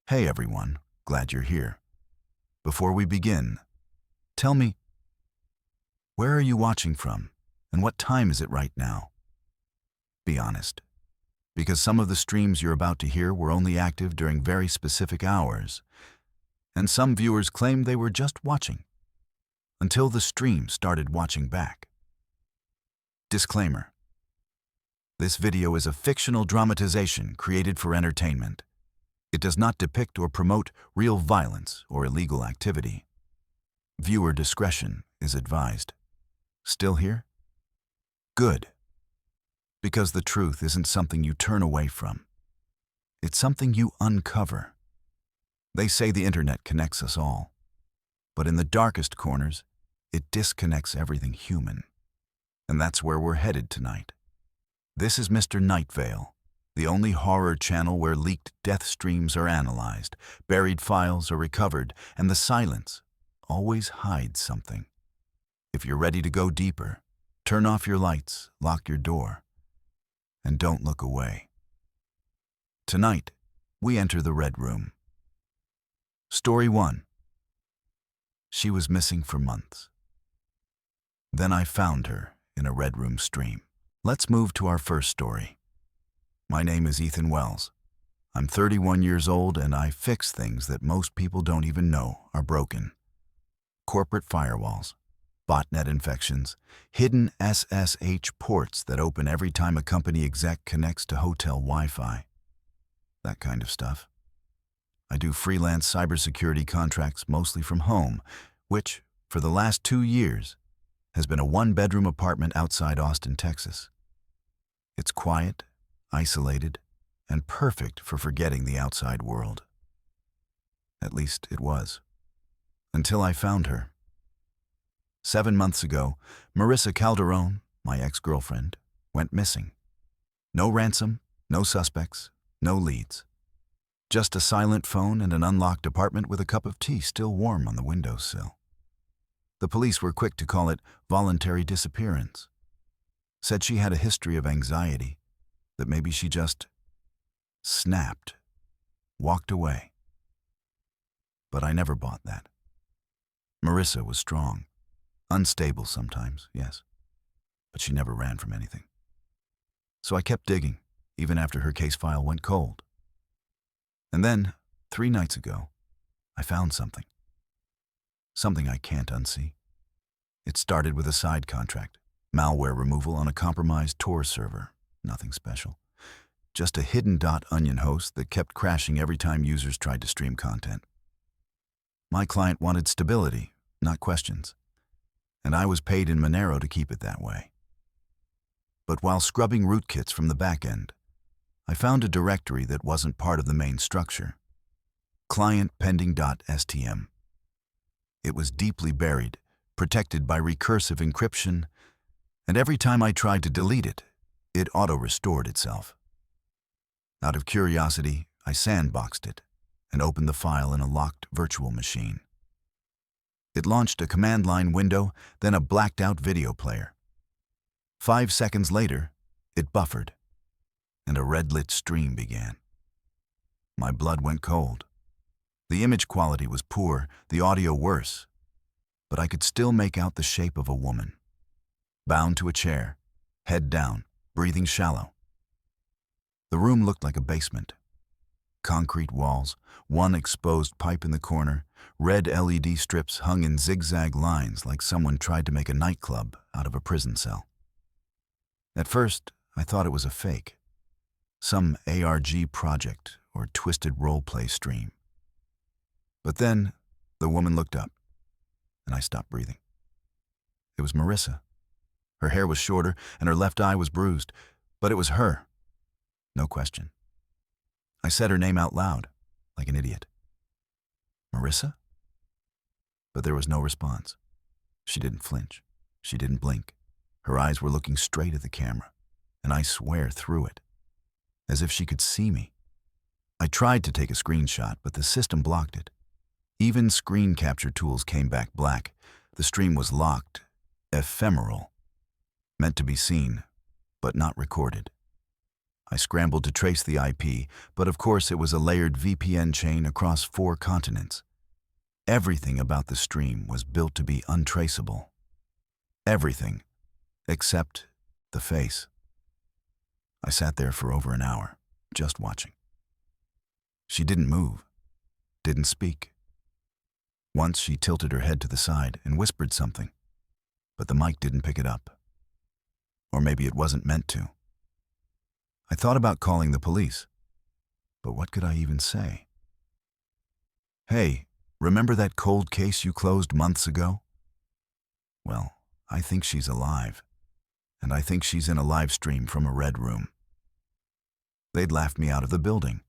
Hey everyone, glad you're here. Before we begin, tell me, where are you watching from and what time is it right now? Be honest, because some of the streams you're about to hear were only active during very specific hours, and some viewers claimed they were just watching until the stream started watching back. Disclaimer: this video is a fictional dramatization created for entertainment. It does not depict or promote real violence or illegal activity. Viewer discretion is advised. Still here? Good. Because the truth isn't something you turn away from. It's something you uncover. They say the internet connects us all, but in the darkest corners, it disconnects everything human. And that's where we're headed tonight. This is Mr. Nightveil, the only horror channel where leaked death streams are analyzed, buried files are recovered, and the silence always hides something. If you're ready to go deeper, turn off your lights, lock your door, and don't look away. Tonight, we enter the Red Room. Story 1. She was missing for months. Then I found her in a Red Room stream. Let's move to our first story. My name is Ethan Wells. I'm 31 years old and I fix things that most people don't even know are broken. Corporate firewalls, botnet infections, hidden SSH ports that open every time a company exec connects to hotel Wi-Fi. That kind of stuff. I do freelance cybersecurity contracts mostly from home, which, for the last 2 years, has been a one-bedroom apartment outside Austin, Texas. It's quiet, isolated, and perfect for forgetting the outside world. At least it was. Until I found her. 7 months ago, Marissa Calderon, my ex-girlfriend, went missing. No ransom, no suspects, no leads. Just a silent phone and an unlocked apartment with a cup of tea still warm on the windowsill. The police were quick to call it voluntary disappearance. Said she had a history of anxiety, that maybe she just snapped, walked away. But I never bought that. Marissa was strong, unstable sometimes, yes, but she never ran from anything. So I kept digging, even after her case file went cold. And then, 3 nights ago, I found something. Something I can't unsee. It started with a side contract, malware removal on a compromised Tor server. Nothing special. Just a hidden .onion host that kept crashing every time users tried to stream content. My client wanted stability, not questions, and I was paid in Monero to keep it that way. But while scrubbing rootkits from the back end, I found a directory that wasn't part of the main structure. Client pending.stm. It was deeply buried, protected by recursive encryption, and every time I tried to delete it, it auto-restored itself. Out of curiosity, I sandboxed it and opened the file in a locked virtual machine. It launched a command line window, then a blacked-out video player. 5 seconds later, it buffered, and a red-lit stream began. My blood went cold. The image quality was poor, the audio worse, but I could still make out the shape of a woman, bound to a chair, head down, breathing shallow. The room looked like a basement. Concrete walls, one exposed pipe in the corner, red LED strips hung in zigzag lines like someone tried to make a nightclub out of a prison cell. At first, I thought it was a fake, some ARG project or twisted role-play stream. But then, the woman looked up, and I stopped breathing. It was Marissa. Her hair was shorter, and her left eye was bruised, but it was her. No question. I said her name out loud, like an idiot. Marissa? But there was no response. She didn't flinch. She didn't blink. Her eyes were looking straight at the camera, and I swear through it, as if she could see me. I tried to take a screenshot, but the system blocked it. Even screen capture tools came back black. The stream was locked, ephemeral, meant to be seen, but not recorded. I scrambled to trace the IP, but of course it was a layered VPN chain across 4 continents. Everything about the stream was built to be untraceable. Everything, except the face. I sat there for over an hour, just watching. She didn't move, didn't speak. Once she tilted her head to the side and whispered something, but the mic didn't pick it up. Or maybe it wasn't meant to. I thought about calling the police, but what could I even say? Hey, remember that cold case you closed months ago? Well, I think she's alive, and I think she's in a live stream from a red room. They'd laugh me out of the building.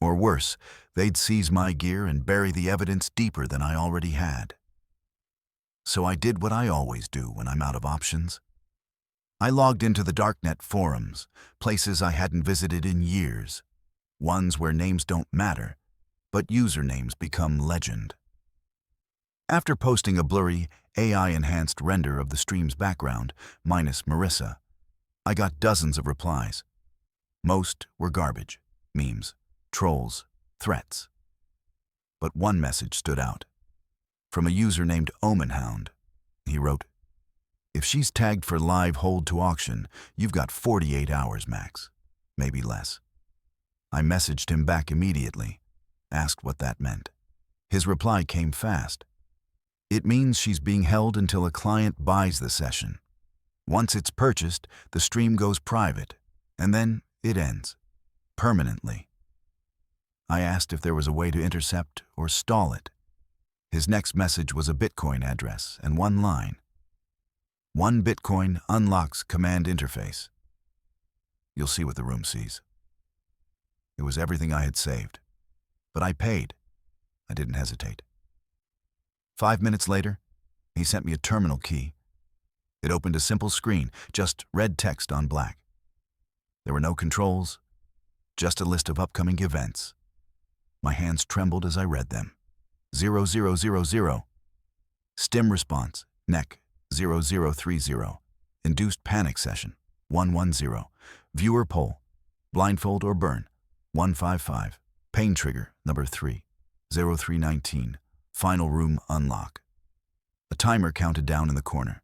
Or worse, they'd seize my gear and bury the evidence deeper than I already had. So I did what I always do when I'm out of options. I logged into the darknet forums, places I hadn't visited in years, ones where names don't matter, but usernames become legend. After posting a blurry, AI-enhanced render of the stream's background, minus Marissa, I got dozens of replies. Most were garbage, memes, trolls, threats. But one message stood out. From a user named Omenhound, he wrote, "If she's tagged for live hold to auction, you've got 48 hours max, maybe less." I messaged him back immediately, asked what that meant. His reply came fast. "It means she's being held until a client buys the session. Once it's purchased, the stream goes private, and then it ends, permanently." I asked if there was a way to intercept or stall it. His next message was a Bitcoin address and one line. 1 Bitcoin unlocks command interface. You'll see what the room sees. It was everything I had saved. But I paid. I didn't hesitate. 5 minutes later, he sent me a terminal key. It opened a simple screen, just red text on black. There were no controls, just a list of upcoming events. My hands trembled as I read them. 0000. Stim response, NEC 0030. Induced panic session, 110. Viewer poll, blindfold or burn, 155. Pain trigger, number 3, 0319. Final room unlock. A timer counted down in the corner.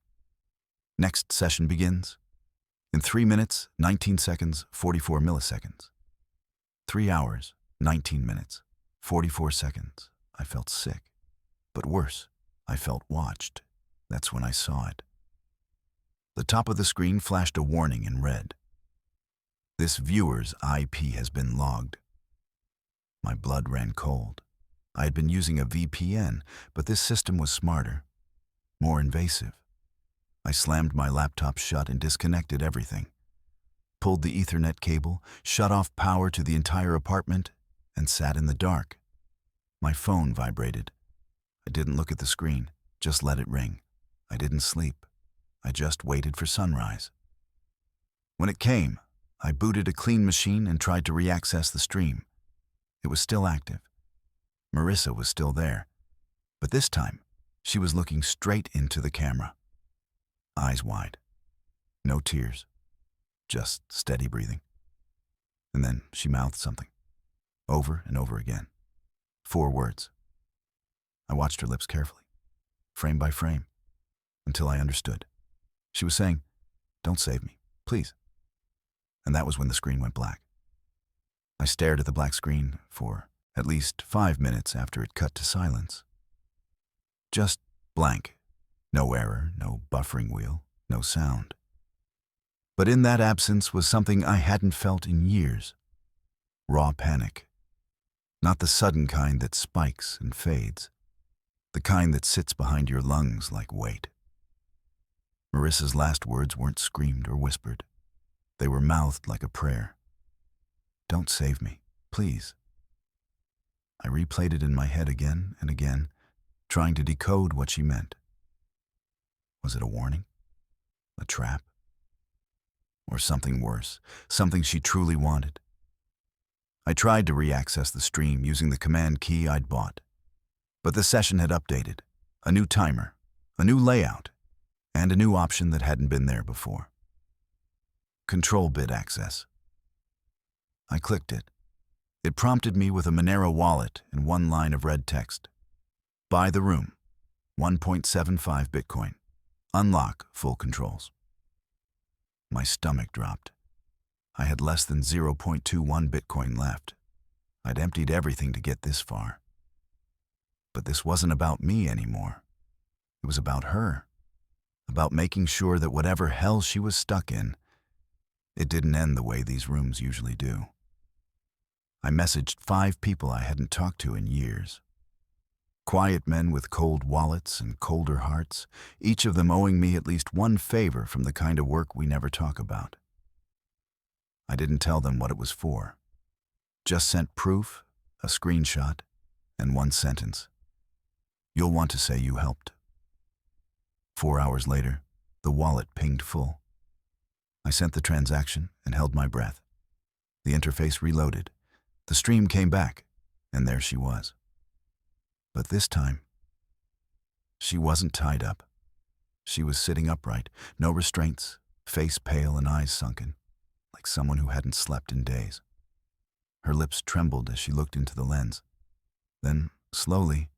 Next session begins in 3 minutes, 19 seconds, 44 milliseconds. 3 hours, 19 minutes, 44 seconds. I felt sick. But worse, I felt watched. That's when I saw it. The top of the screen flashed a warning in red. This viewer's IP has been logged. My blood ran cold. I had been using a VPN, but this system was smarter, more invasive. I slammed my laptop shut and disconnected everything. Pulled the Ethernet cable, shut off power to the entire apartment, and sat in the dark. My phone vibrated. I didn't look at the screen, just let it ring. I didn't sleep. I just waited for sunrise. When it came, I booted a clean machine and tried to re-access the stream. It was still active. Marissa was still there, but this time, she was looking straight into the camera. Eyes wide. No tears. Just steady breathing. And then she mouthed something. Over and over again. 4 words. I watched her lips carefully, frame by frame, until I understood. She was saying, "Don't save me, please." And that was when the screen went black. I stared at the black screen for at least 5 minutes after it cut to silence. Just blank. No error, no buffering wheel, no sound. But in that absence was something I hadn't felt in years. Raw panic. Not the sudden kind that spikes and fades. The kind that sits behind your lungs like weight. Marissa's last words weren't screamed or whispered. They were mouthed like a prayer. "Don't save me, please." I replayed it in my head again and again, trying to decode what she meant. Was it a warning? A trap? Or something worse, something she truly wanted? I tried to re-access the stream using the command key I'd bought. But the session had updated. A new timer, a new layout, and a new option that hadn't been there before. Control bit access. I clicked it. It prompted me with a Monero wallet and one line of red text. Buy the room. 1.75 Bitcoin. Unlock full controls. My stomach dropped. I had less than 0.21 Bitcoin left. I'd emptied everything to get this far. But this wasn't about me anymore. It was about her. About making sure that whatever hell she was stuck in, it didn't end the way these rooms usually do. I messaged 5 people I hadn't talked to in years. Quiet men with cold wallets and colder hearts, each of them owing me at least one favor from the kind of work we never talk about. I didn't tell them what it was for. Just sent proof, a screenshot, and one sentence. You'll want to say you helped. 4 hours later, the wallet pinged full. I sent the transaction and held my breath. The interface reloaded. The stream came back, and there she was. But this time, she wasn't tied up. She was sitting upright, no restraints, face pale and eyes sunken, like someone who hadn't slept in days. Her lips trembled as she looked into the lens. Then, slowly,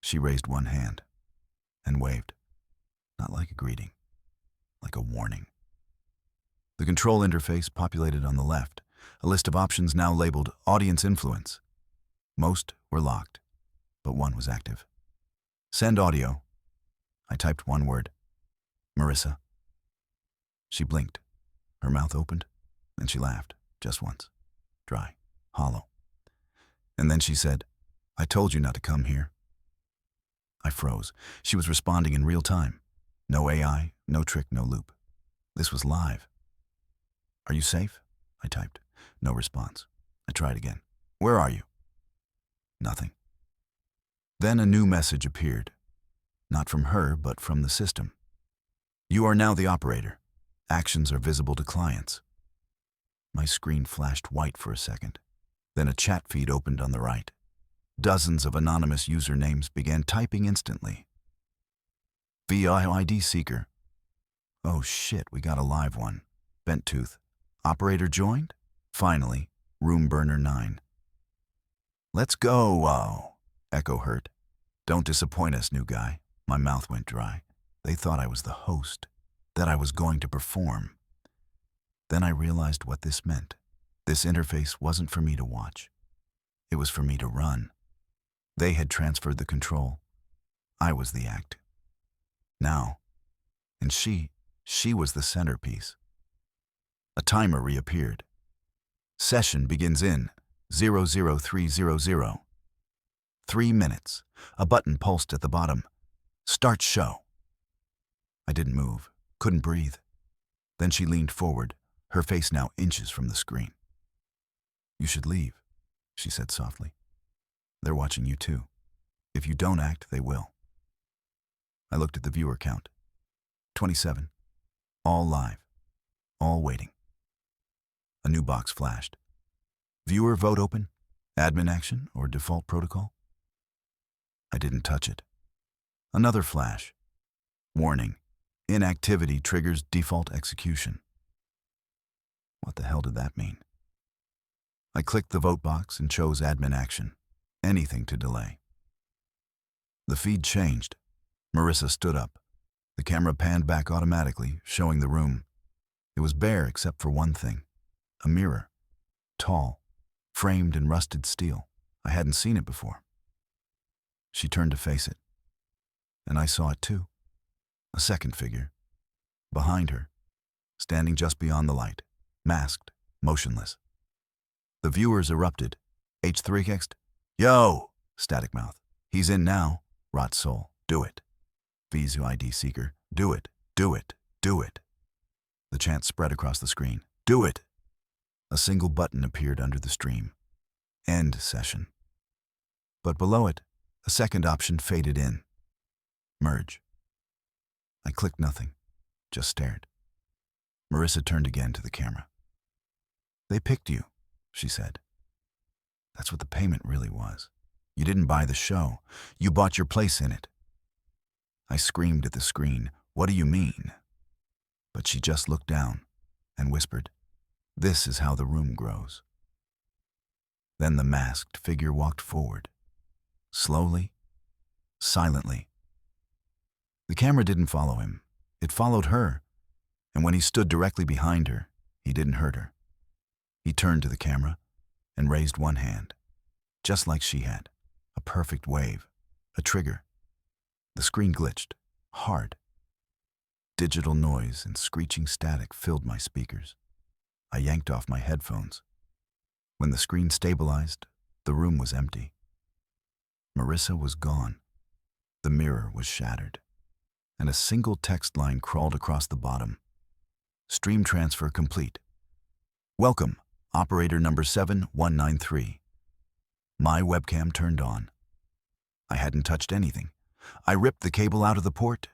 she raised one hand and waved, not like a greeting, like a warning. The control interface populated on the left, a list of options now labeled Audience Influence. Most were locked, but one was active. Send audio. I typed one word. Marissa. She blinked. Her mouth opened, and she laughed, just once. Dry, hollow. And then she said, I told you not to come here. I froze. She was responding in real time. No AI, no trick, no loop. This was live. Are you safe? I typed. No response. I tried again. Where are you? Nothing. Then a new message appeared. Not from her, but from the system. You are now the operator. Actions are visible to clients. My screen flashed white for a second. Then a chat feed opened on the right. Dozens of anonymous usernames began typing instantly. VID Seeker. Oh shit, we got a live one. Bent Tooth. Operator joined? Finally, Room Burner 9. Let's go, oh, Echo heard. Don't disappoint us, new guy. My mouth went dry. They thought I was the host, that I was going to perform. Then I realized what this meant. This interface wasn't for me to watch. It was for me to run. They had transferred the control. I was the act. Now, and she was the centerpiece. A timer reappeared. Session begins in 00300. 3 minutes. A button pulsed at the bottom. Start show. I didn't move, couldn't breathe. Then she leaned forward, her face now inches from the screen. You should leave, she said softly. They're watching you too. If you don't act, they will. I looked at the viewer count. 27. All live. All waiting. A new box flashed. Viewer vote open? Admin action or default protocol? I didn't touch it. Another flash. Warning. Inactivity triggers default execution. What the hell did that mean? I clicked the vote box and chose admin action. Anything to delay. The feed changed. Marissa stood up. The camera panned back automatically, showing the room. It was bare except for one thing. A mirror. Tall. Framed in rusted steel. I hadn't seen it before. She turned to face it. And I saw it too. A second figure. Behind her. Standing just beyond the light. Masked. Motionless. The viewers erupted. H3xed. Yo! Static Mouth. He's in now. Rot Soul. Do it. VID Seeker. Do it. Do it. Do it. The chant spread across the screen. Do it! A single button appeared under the stream. End session. But below it, a second option faded in. Merge. I clicked nothing, just stared. Marissa turned again to the camera. They picked you, she said. That's what the payment really was. You didn't buy the show. You bought your place in it. I screamed at the screen, what do you mean? But she just looked down and whispered, this is how the room grows. Then the masked figure walked forward, slowly, silently. The camera didn't follow him. It followed her, and when he stood directly behind her, he didn't hurt her. He turned to the camera and raised one hand, just like she had, a perfect wave, a trigger. The screen glitched, hard. Digital noise and screeching static filled my speakers. I yanked off my headphones. When the screen stabilized, the room was empty. Marissa was gone. The mirror was shattered, and a single text line crawled across the bottom. Stream transfer complete. Welcome, operator number 7193. My webcam turned on. I hadn't touched anything. I ripped the cable out of the port,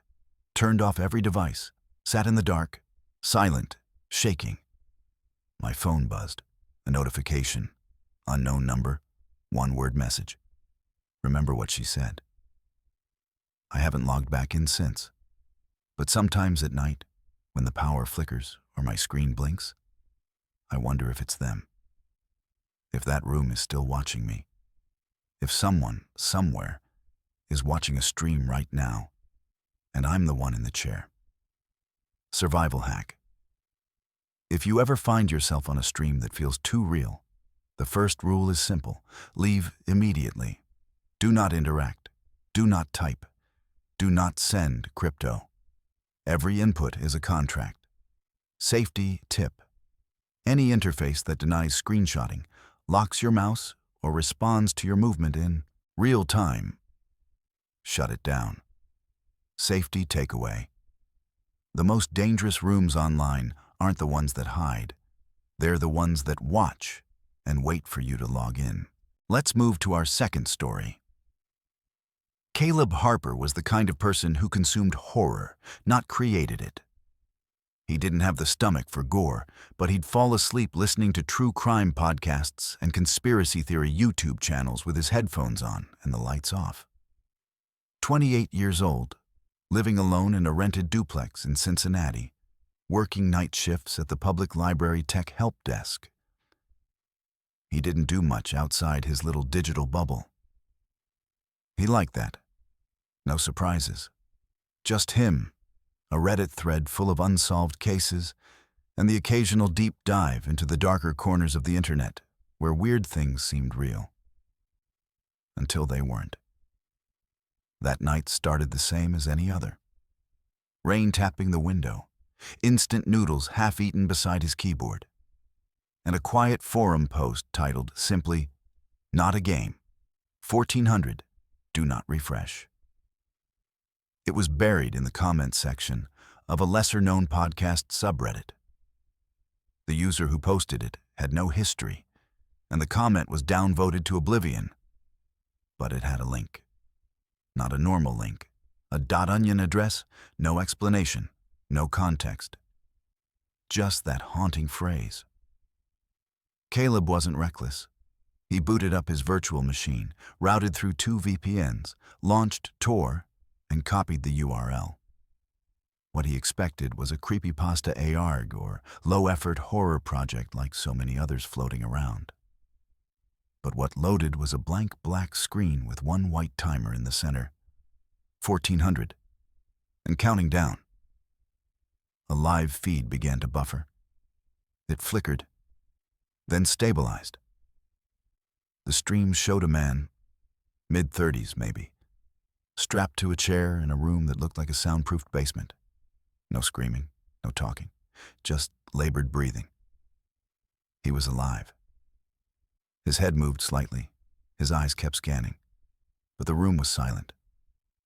turned off every device, sat in the dark, silent, shaking. My phone buzzed. A notification. Unknown number. One-word message. Remember what she said. I haven't logged back in since. But sometimes at night, when the power flickers or my screen blinks, I wonder if it's them. If that room is still watching me. If someone, somewhere, is watching a stream right now, and I'm the one in the chair. Survival hack. If you ever find yourself on a stream that feels too real, the first rule is simple. Leave immediately. Do not interact. Do not type. Do not send crypto. Every input is a contract. Safety tip. Any interface that denies screenshotting, locks your mouse, or responds to your movement in real time, shut it down. Safety takeaway. The most dangerous rooms online aren't the ones that hide. They're the ones that watch and wait for you to log in. Let's move to our second story. Caleb Harper was the kind of person who consumed horror, not created it. He didn't have the stomach for gore, but he'd fall asleep listening to true crime podcasts and conspiracy theory YouTube channels with his headphones on and the lights off. 28 years old, living alone in a rented duplex in Cincinnati, working night shifts at the public library tech help desk. He didn't do much outside his little digital bubble. He liked that. No surprises. Just him, a Reddit thread full of unsolved cases, and the occasional deep dive into the darker corners of the internet where weird things seemed real. Until they weren't. That night started the same as any other. Rain tapping the window, instant noodles half-eaten beside his keyboard, and a quiet forum post titled simply, "Not a game. 1400. Do not refresh." It was buried in the comments section of a lesser-known podcast subreddit. The user who posted it had no history, and the comment was downvoted to oblivion. But it had a link. Not a normal link. A .onion address, no explanation, no context. Just that haunting phrase. Caleb wasn't reckless. He booted up his virtual machine, routed through 2 VPNs, launched Tor, and copied the URL. What he expected was a creepypasta ARG or low-effort horror project like so many others floating around. But what loaded was a blank black screen with one white timer in the center. 1400. And counting down. A live feed began to buffer. It flickered, then stabilized. The stream showed a man, mid-30s maybe, strapped to a chair in a room that looked like a soundproofed basement. No screaming, no talking, just labored breathing. He was alive. His head moved slightly, his eyes kept scanning, but the room was silent.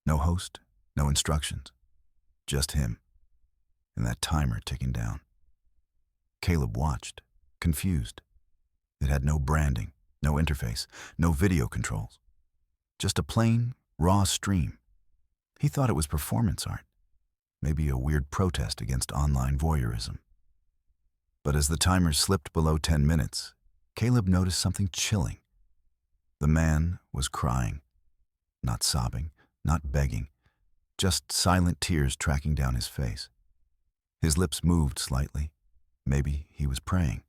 No host, no instructions, just him, and that timer ticking down. Caleb watched, confused. It had no branding, no interface, no video controls. Just a plain, raw stream. He thought it was performance art, maybe a weird protest against online voyeurism. But as the timer slipped below 10 minutes, Caleb noticed something chilling. The man was crying, not sobbing, not begging, just silent tears tracking down his face. His lips moved slightly. Maybe he was praying.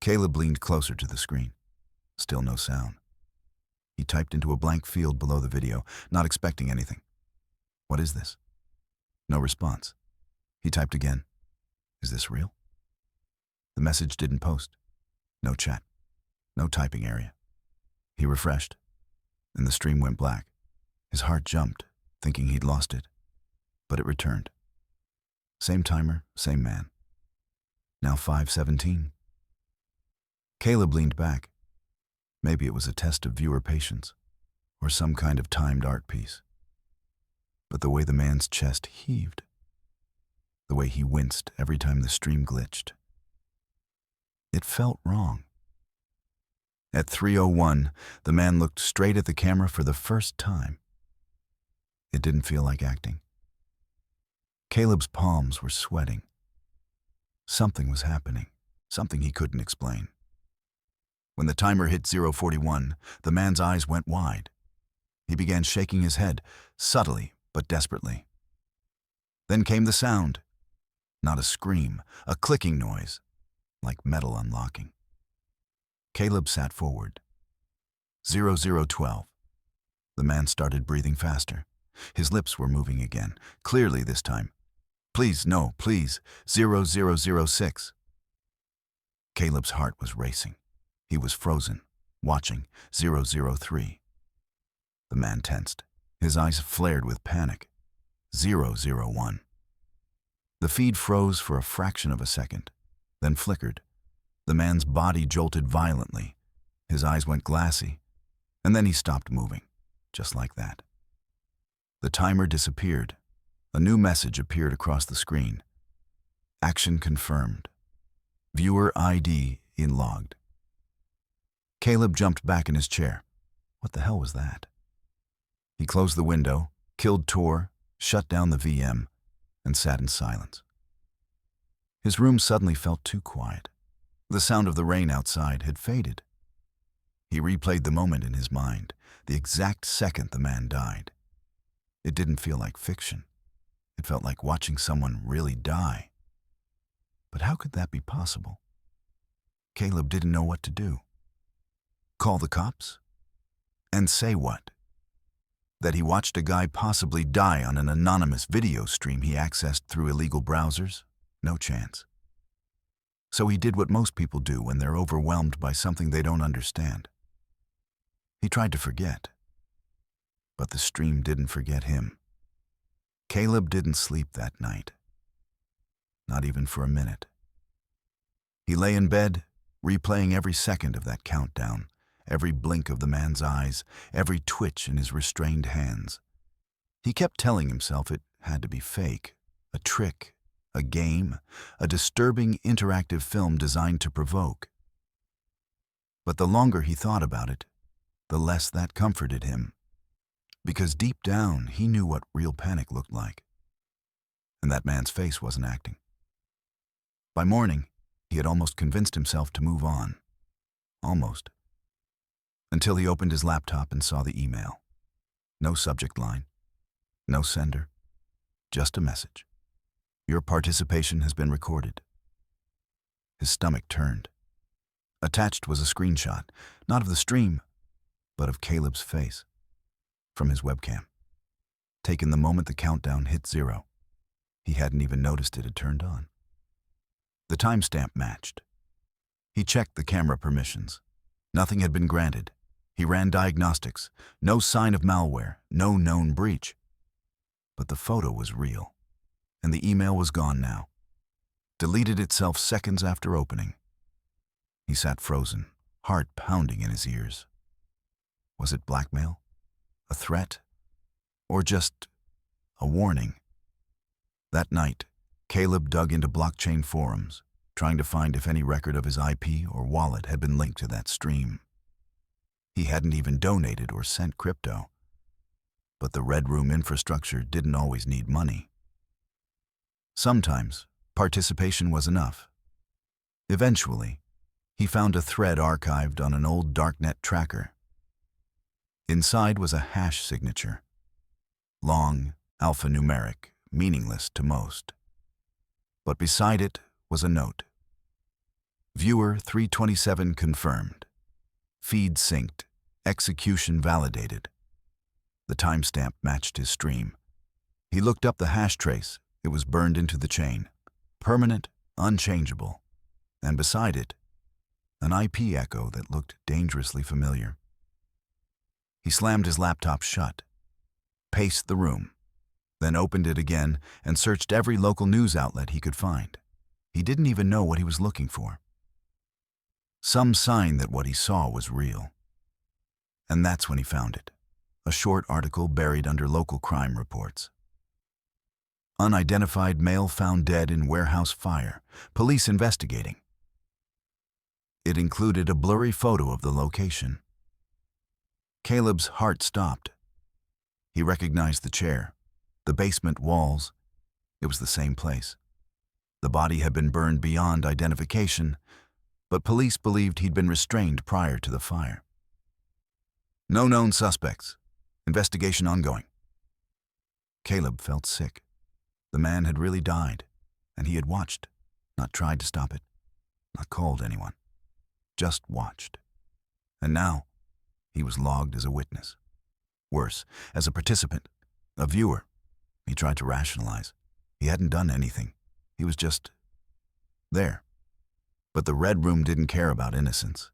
Caleb leaned closer to the screen. Still no sound. He typed into a blank field below the video, not expecting anything. What is this? No response. He typed again. Is this real? The message didn't post. No chat. No typing area. He refreshed, and the stream went black. His heart jumped, thinking he'd lost it. But it returned. Same timer, same man. Now 5:17. Caleb leaned back. Maybe it was a test of viewer patience, or some kind of timed art piece. But the way the man's chest heaved, the way he winced every time the stream glitched, it felt wrong. At 3:01, the man looked straight at the camera for the first time. It didn't feel like acting. Caleb's palms were sweating. Something was happening, something he couldn't explain. When the timer hit 0:41, the man's eyes went wide. He began shaking his head, subtly but desperately. Then came the sound. Not a scream, a clicking noise, like metal unlocking. Caleb sat forward. 00:12. The man started breathing faster. His lips were moving again, clearly this time. Please, no, please, 0006. Caleb's heart was racing. He was frozen, watching 003. The man tensed. His eyes flared with panic. 001. The feed froze for a fraction of a second, then flickered. The man's body jolted violently. His eyes went glassy, and then he stopped moving, just like that. The timer disappeared. A new message appeared across the screen. Action confirmed. Viewer ID inlogged. Caleb jumped back in his chair. What the hell was that? He closed the window, killed Tor, shut down the VM, and sat in silence. His room suddenly felt too quiet. The sound of the rain outside had faded. He replayed the moment in his mind, the exact second the man died. It didn't feel like fiction. It felt like watching someone really die. But how could that be possible? Caleb didn't know what to do. Call the cops? And say what? That he watched a guy possibly die on an anonymous video stream he accessed through illegal browsers? No chance. So he did what most people do when they're overwhelmed by something they don't understand. He tried to forget. But the stream didn't forget him. Caleb didn't sleep that night. Not even for a minute. He lay in bed, replaying every second of that countdown, every blink of the man's eyes, every twitch in his restrained hands. He kept telling himself it had to be fake, a trick, a game, a disturbing interactive film designed to provoke. But the longer he thought about it, the less that comforted him. Because deep down, he knew what real panic looked like. And that man's face wasn't acting. By morning, he had almost convinced himself to move on. Almost. Until he opened his laptop and saw the email. No subject line. No sender. Just a message. Your participation has been recorded. His stomach turned. Attached was a screenshot, not of the stream, but of Caleb's face. From his webcam. Taken the moment the countdown hit 0. He hadn't even noticed it had turned on. The timestamp matched. He checked the camera permissions. Nothing had been granted. He ran diagnostics. No sign of malware, no known breach. But the photo was real, and the email was gone now. Deleted itself seconds after opening. He sat frozen, heart pounding in his ears. Was it blackmail? A threat? Or just a warning? That night, Caleb dug into blockchain forums, trying to find if any record of his IP or wallet had been linked to that stream. He hadn't even donated or sent crypto. But the Red Room infrastructure didn't always need money. Sometimes, participation was enough. Eventually, he found a thread archived on an old darknet tracker. Inside was a hash signature. Long, alphanumeric, meaningless to most. But beside it was a note. Viewer 327 confirmed. Feed synced. Execution validated. The timestamp matched his stream. He looked up the hash trace. It was burned into the chain. Permanent, unchangeable. And beside it, an IP echo that looked dangerously familiar. He slammed his laptop shut, paced the room, then opened it again and searched every local news outlet he could find. He didn't even know what he was looking for. Some sign that what he saw was real. And that's when he found it. A short article buried under local crime reports. Unidentified male found dead in warehouse fire. Police investigating. It included a blurry photo of the location. Caleb's heart stopped. He recognized the chair, the basement walls. It was the same place. The body had been burned beyond identification, but police believed he'd been restrained prior to the fire. No known suspects. Investigation ongoing. Caleb felt sick. The man had really died, and he had watched, not tried to stop it, not called anyone, just watched. And now, he was logged as a witness. Worse, as a participant, a viewer. He tried to rationalize. He hadn't done anything. He was just there. But the Red Room didn't care about innocence.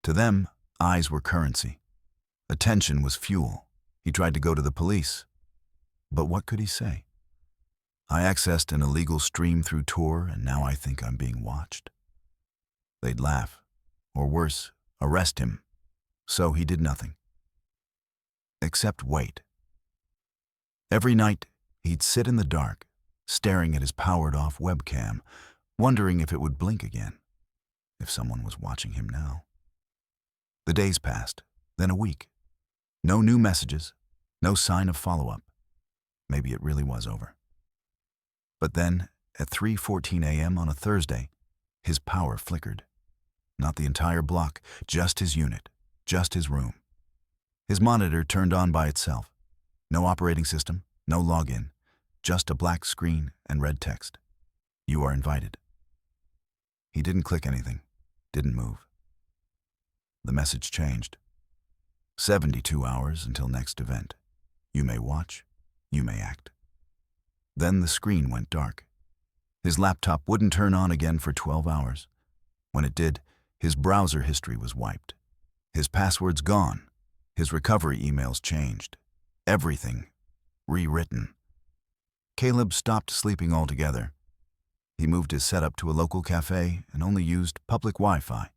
To them, eyes were currency. Attention was fuel. He tried to go to the police. But what could he say? I accessed an illegal stream through Tor, and now I think I'm being watched. They'd laugh, or worse, arrest him. So he did nothing. Except wait. Every night, he'd sit in the dark, staring at his powered-off webcam, wondering if it would blink again, if someone was watching him now. The days passed, then a week. No new messages, no sign of follow-up. Maybe it really was over. But then, at 3:14 a.m. on a Thursday, his power flickered. Not the entire block, just his unit, just his room. His monitor turned on by itself. No operating system, no login, just a black screen and red text. You are invited. He didn't click anything, didn't move. The message changed. 72 hours until next event. You may watch, you may act. Then the screen went dark. His laptop wouldn't turn on again for 12 hours. When it did, his browser history was wiped. His passwords gone. His recovery emails changed. Everything rewritten. Caleb stopped sleeping altogether. He moved his setup to a local cafe and only used public Wi-Fi.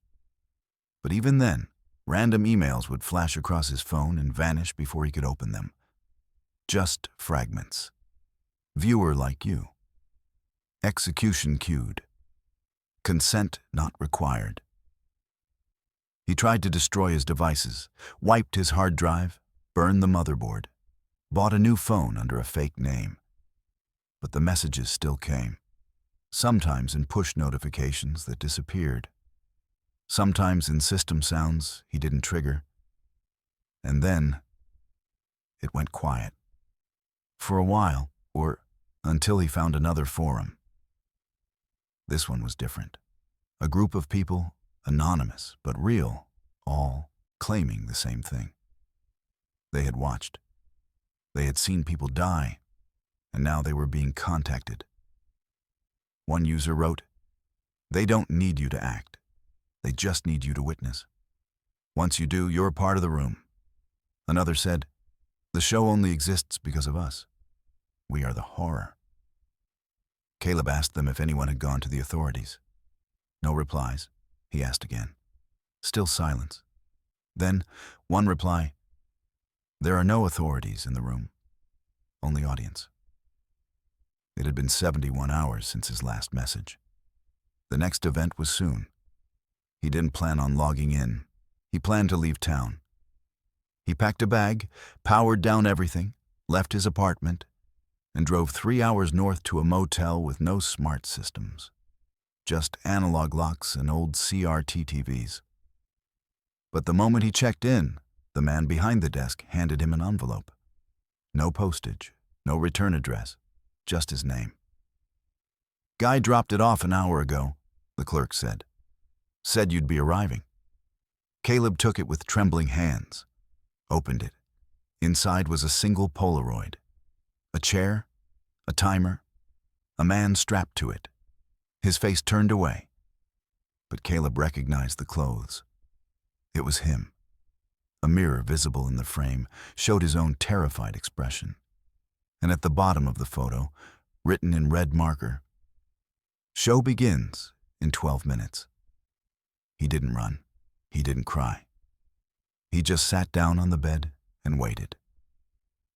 But even then, random emails would flash across his phone and vanish before he could open them. Just fragments. Viewer like you. Execution queued. Consent not required. He tried to destroy his devices, wiped his hard drive, burned the motherboard, bought a new phone under a fake name. But the messages still came, sometimes in push notifications that disappeared, sometimes in system sounds he didn't trigger. And then it went quiet. For a while, or until he found another forum. This one was different. A group of people, anonymous but real, all claiming the same thing. They had watched. They had seen people die, and now they were being contacted. One user wrote, "They don't need you to act. They just need you to witness. Once you do, you're part of the room." Another said, "The show only exists because of us. We are the horror." Caleb asked them if anyone had gone to the authorities. No replies. He asked again. Still silence. Then, one reply, "There are no authorities in the room. Only audience." It had been 71 hours since his last message. The next event was soon. He didn't plan on logging in. He planned to leave town. He packed a bag, powered down everything, left his apartment, and drove 3 hours north to a motel with no smart systems. Just analog locks and old CRT TVs. But the moment he checked in, the man behind the desk handed him an envelope. No postage, no return address, just his name. "Guy dropped it off an hour ago," the clerk said. "Said you'd be arriving." Caleb took it with trembling hands, opened it. Inside was a single Polaroid. A chair, a timer, a man strapped to it. His face turned away, but Caleb recognized the clothes. It was him. A mirror visible in the frame showed his own terrified expression. And at the bottom of the photo, written in red marker, "Show begins in 12 minutes. He didn't run. He didn't cry. He just sat down on the bed and waited.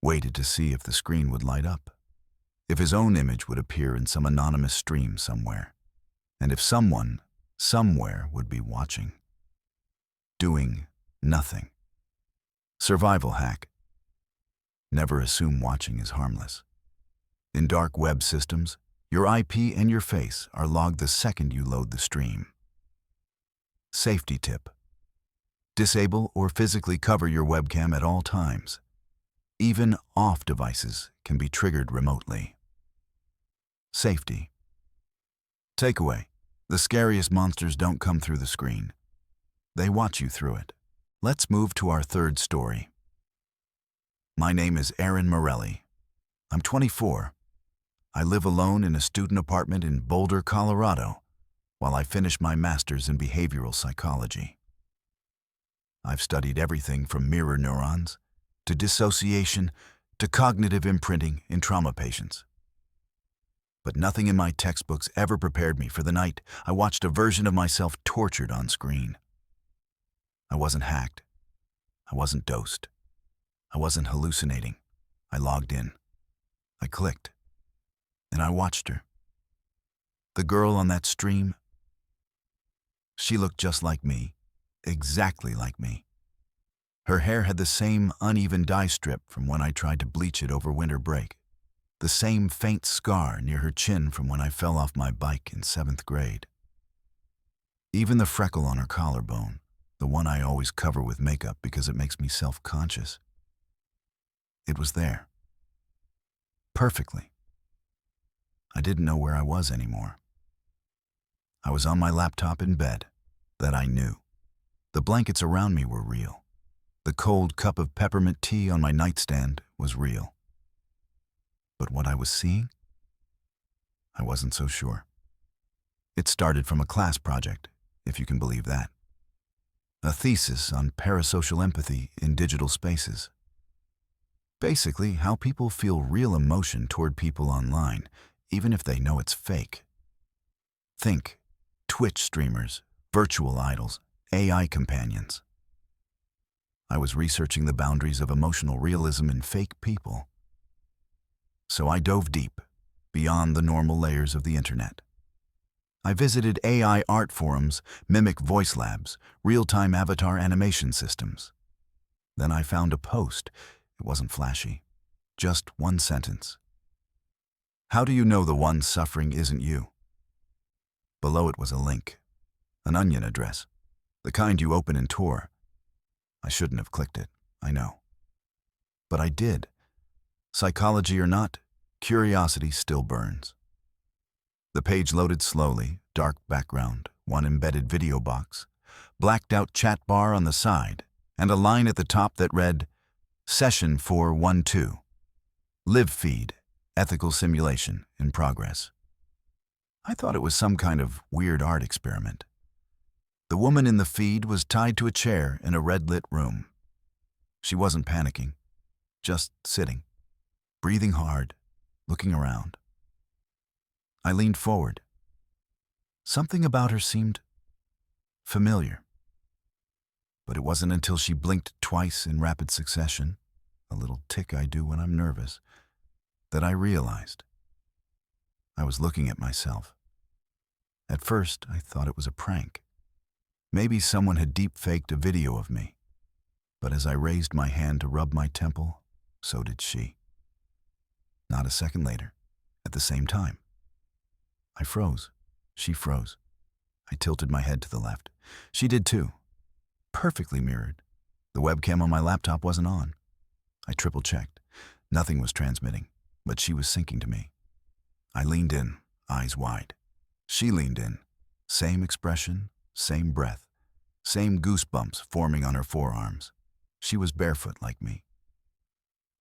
Waited to see if the screen would light up, if his own image would appear in some anonymous stream somewhere, and if someone, somewhere would be watching. Doing nothing. Survival hack. Never assume watching is harmless. In dark web systems, your IP and your face are logged the second you load the stream. Safety tip. Disable or physically cover your webcam at all times. Even off devices can be triggered remotely. Safety. Takeaway. The scariest monsters don't come through the screen. They watch you through it. Let's move to our third story. My name is Aaron Morelli. I'm 24. I live alone in a student apartment in Boulder, Colorado, while I finish my master's in behavioral psychology. I've studied everything from mirror neurons to dissociation to cognitive imprinting in trauma patients. But nothing in my textbooks ever prepared me for the night I watched a version of myself tortured on screen. I wasn't hacked. I wasn't dosed. I wasn't hallucinating. I logged in. I clicked. And I watched her. The girl on that stream, she looked just like me, exactly like me. Her hair had the same uneven dye strip from when I tried to bleach it over winter break, the same faint scar near her chin from when I fell off my bike in 7th grade. Even the freckle on her collarbone, the one I always cover with makeup because it makes me self-conscious, it was there. Perfectly. I didn't know where I was anymore. I was on my laptop in bed. That I knew. The blankets around me were real. The cold cup of peppermint tea on my nightstand was real. But what I was seeing? I wasn't so sure. It started from a class project, if you can believe that. A thesis on parasocial empathy in digital spaces. Basically, how people feel real emotion toward people online, even if they know it's fake. Think Twitch streamers, virtual idols, AI companions. I was researching the boundaries of emotional realism in fake people. So I dove deep, beyond the normal layers of the internet. I visited AI art forums, mimic voice labs, real-time avatar animation systems. Then I found a post. It wasn't flashy. Just one sentence. How do you know the one suffering isn't you? Below it was a link. An onion address. The kind you open in Tor. I shouldn't have clicked it, I know. But I did. Psychology or not, curiosity still burns. The page loaded slowly, dark background, one embedded video box, blacked out chat bar on the side, and a line at the top that read, Session 412. Live feed, ethical simulation in progress. I thought it was some kind of weird art experiment. The woman in the feed was tied to a chair in a red-lit room. She wasn't panicking, just sitting, breathing hard, looking around. I leaned forward. Something about her seemed familiar. But it wasn't until she blinked twice in rapid succession, a little tick I do when I'm nervous, that I realized. I was looking at myself. At first, I thought it was a prank. Maybe someone had deep-faked a video of me. But as I raised my hand to rub my temple, so did she. Not a second later, at the same time. I froze. She froze. I tilted my head to the left. She did too. Perfectly mirrored. The webcam on my laptop wasn't on. I triple-checked. Nothing was transmitting, but she was syncing to me. I leaned in, eyes wide. She leaned in. Same expression, same breath, Same goosebumps forming on her forearms. She was barefoot like me.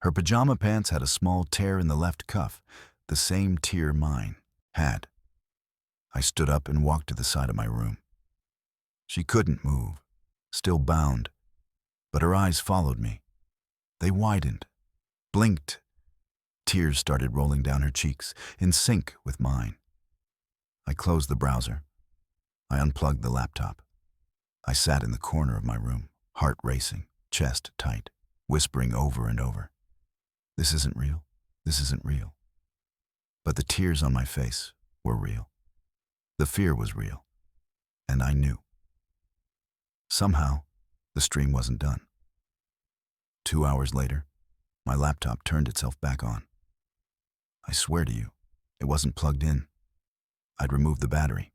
Her pajama pants had a small tear in the left cuff, the same tear mine had. I stood up and walked to the side of my room. She couldn't move, still bound, but her eyes followed me. They widened, blinked. Tears started rolling down her cheeks, in sync with mine. I closed the browser. I unplugged the laptop. I sat in the corner of my room, heart racing, chest tight, whispering over and over, "This isn't real. This isn't real." But the tears on my face were real. The fear was real. And I knew. Somehow, the stream wasn't done. 2 hours later, my laptop turned itself back on. I swear to you, it wasn't plugged in. I'd removed the battery.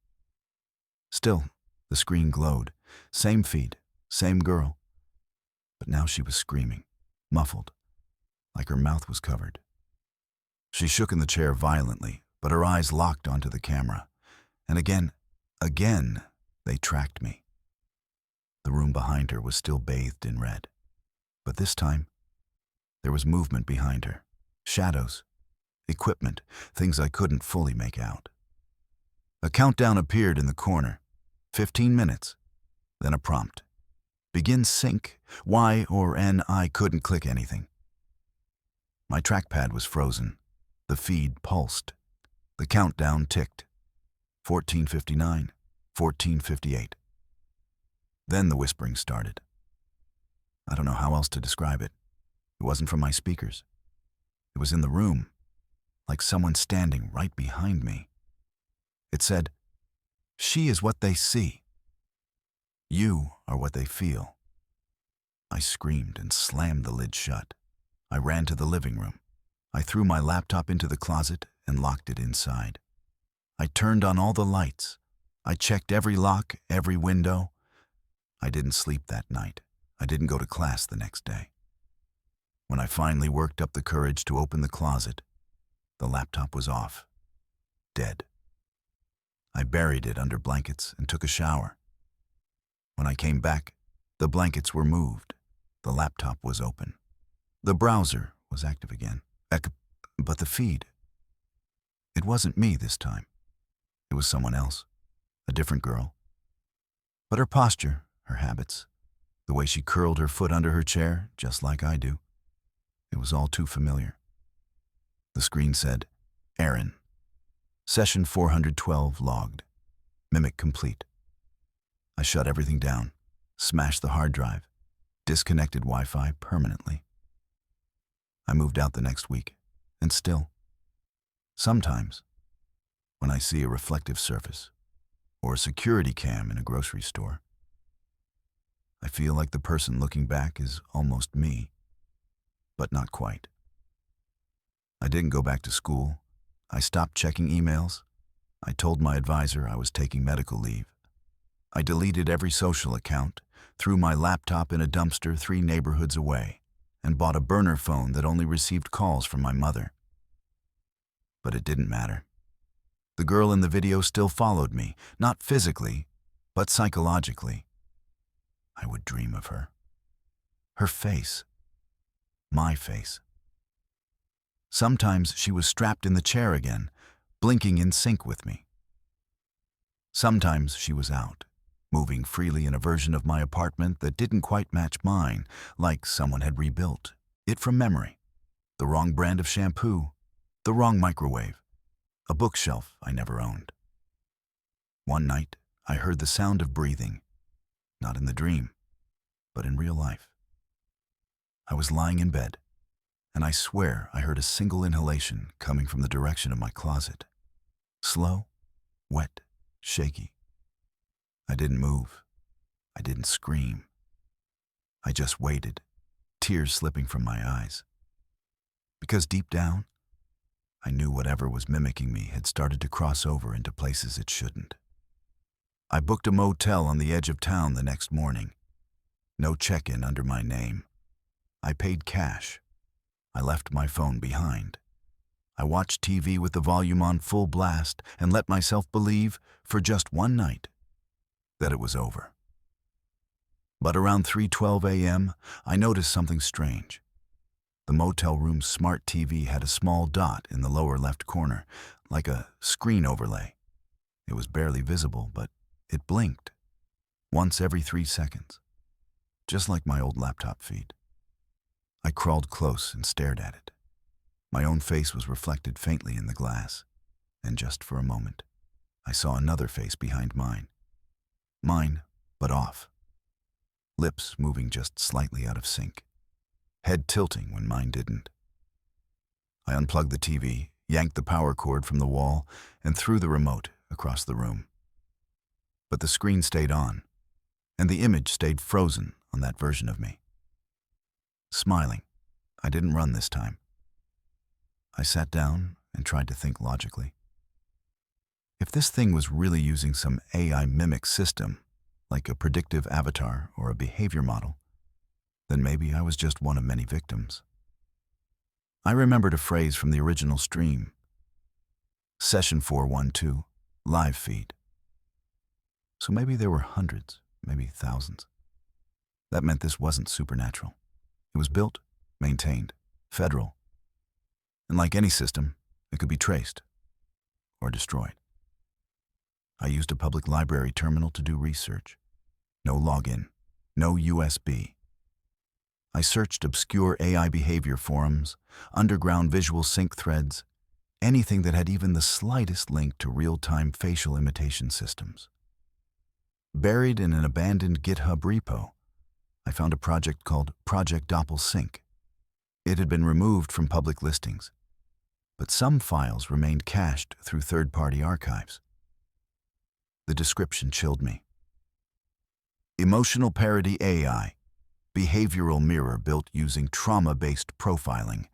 Still, the screen glowed. Same feed, same girl. But now she was screaming, muffled, like her mouth was covered. She shook in the chair violently, but her eyes locked onto the camera. And again, they tracked me. The room behind her was still bathed in red. But this time, there was movement behind her. Shadows, equipment, things I couldn't fully make out. A countdown appeared in the corner. 15 minutes. Then a prompt. Begin sync. Y or N. I couldn't click anything. My trackpad was frozen. The feed pulsed. The countdown ticked. 14:59, 14:58. Then the whispering started. I don't know how else to describe it. It wasn't from my speakers. It was in the room, like someone standing right behind me. It said, "She is what they see. You are what they feel." I screamed and slammed the lid shut. I ran to the living room. I threw my laptop into the closet and locked it inside. I turned on all the lights. I checked every lock, every window. I didn't sleep that night. I didn't go to class the next day. When I finally worked up the courage to open the closet, the laptop was off, dead. I buried it under blankets and took a shower. When I came back, the blankets were moved. The laptop was open. The browser was active again. But the feed, it wasn't me this time. It was someone else, a different girl. But her posture, her habits, the way she curled her foot under her chair, just like I do, it was all too familiar. The screen said, "Aaron. Session 412 logged. Mimic complete." I shut everything down, smashed the hard drive, disconnected Wi-Fi permanently. I moved out the next week, and still, sometimes, when I see a reflective surface or a security cam in a grocery store, I feel like the person looking back is almost me, but not quite. I didn't go back to school. I stopped checking emails. I told my advisor I was taking medical leave. I deleted every social account, threw my laptop in a dumpster 3 neighborhoods away, and bought a burner phone that only received calls from my mother. But it didn't matter. The girl in the video still followed me, not physically, but psychologically. I would dream of her. Her face. My face. Sometimes she was strapped in the chair again, blinking in sync with me. Sometimes she was out, moving freely in a version of my apartment that didn't quite match mine, like someone had rebuilt it from memory. The wrong brand of shampoo, the wrong microwave, a bookshelf I never owned. One night, I heard the sound of breathing, not in the dream, but in real life. I was lying in bed, and I swear I heard a single inhalation coming from the direction of my closet. Slow, wet, shaky. I didn't move. I didn't scream. I just waited, tears slipping from my eyes. Because deep down, I knew whatever was mimicking me had started to cross over into places it shouldn't. I booked a motel on the edge of town the next morning. No check-in under my name. I paid cash. I left my phone behind. I watched TV with the volume on full blast and let myself believe, for just one night, that it was over. But around 3:12 a.m., I noticed something strange. The motel room's smart TV had a small dot in the lower left corner, like a screen overlay. It was barely visible, but it blinked once every 3 seconds, just like my old laptop feed. I crawled close and stared at it. My own face was reflected faintly in the glass, and just for a moment, I saw another face behind mine. Mine, but off. Lips moving just slightly out of sync. Head tilting when mine didn't. I unplugged the TV, yanked the power cord from the wall, and threw the remote across the room. But the screen stayed on, and the image stayed frozen on that version of me. Smiling, I didn't run this time. I sat down and tried to think logically. If this thing was really using some AI mimic system, like a predictive avatar or a behavior model, then maybe I was just one of many victims. I remembered a phrase from the original stream. Session 412, live feed. So maybe there were hundreds, maybe thousands. That meant this wasn't supernatural. It was built, maintained, federal. And like any system, it could be traced or destroyed. I used a public library terminal to do research. No login, no USB. I searched obscure AI behavior forums, underground visual sync threads, anything that had even the slightest link to real-time facial imitation systems. Buried in an abandoned GitHub repo, I found a project called Project DoppelSync. It had been removed from public listings, but some files remained cached through third-party archives. The description chilled me. Emotional parody AI, behavioral mirror built using trauma-based profiling.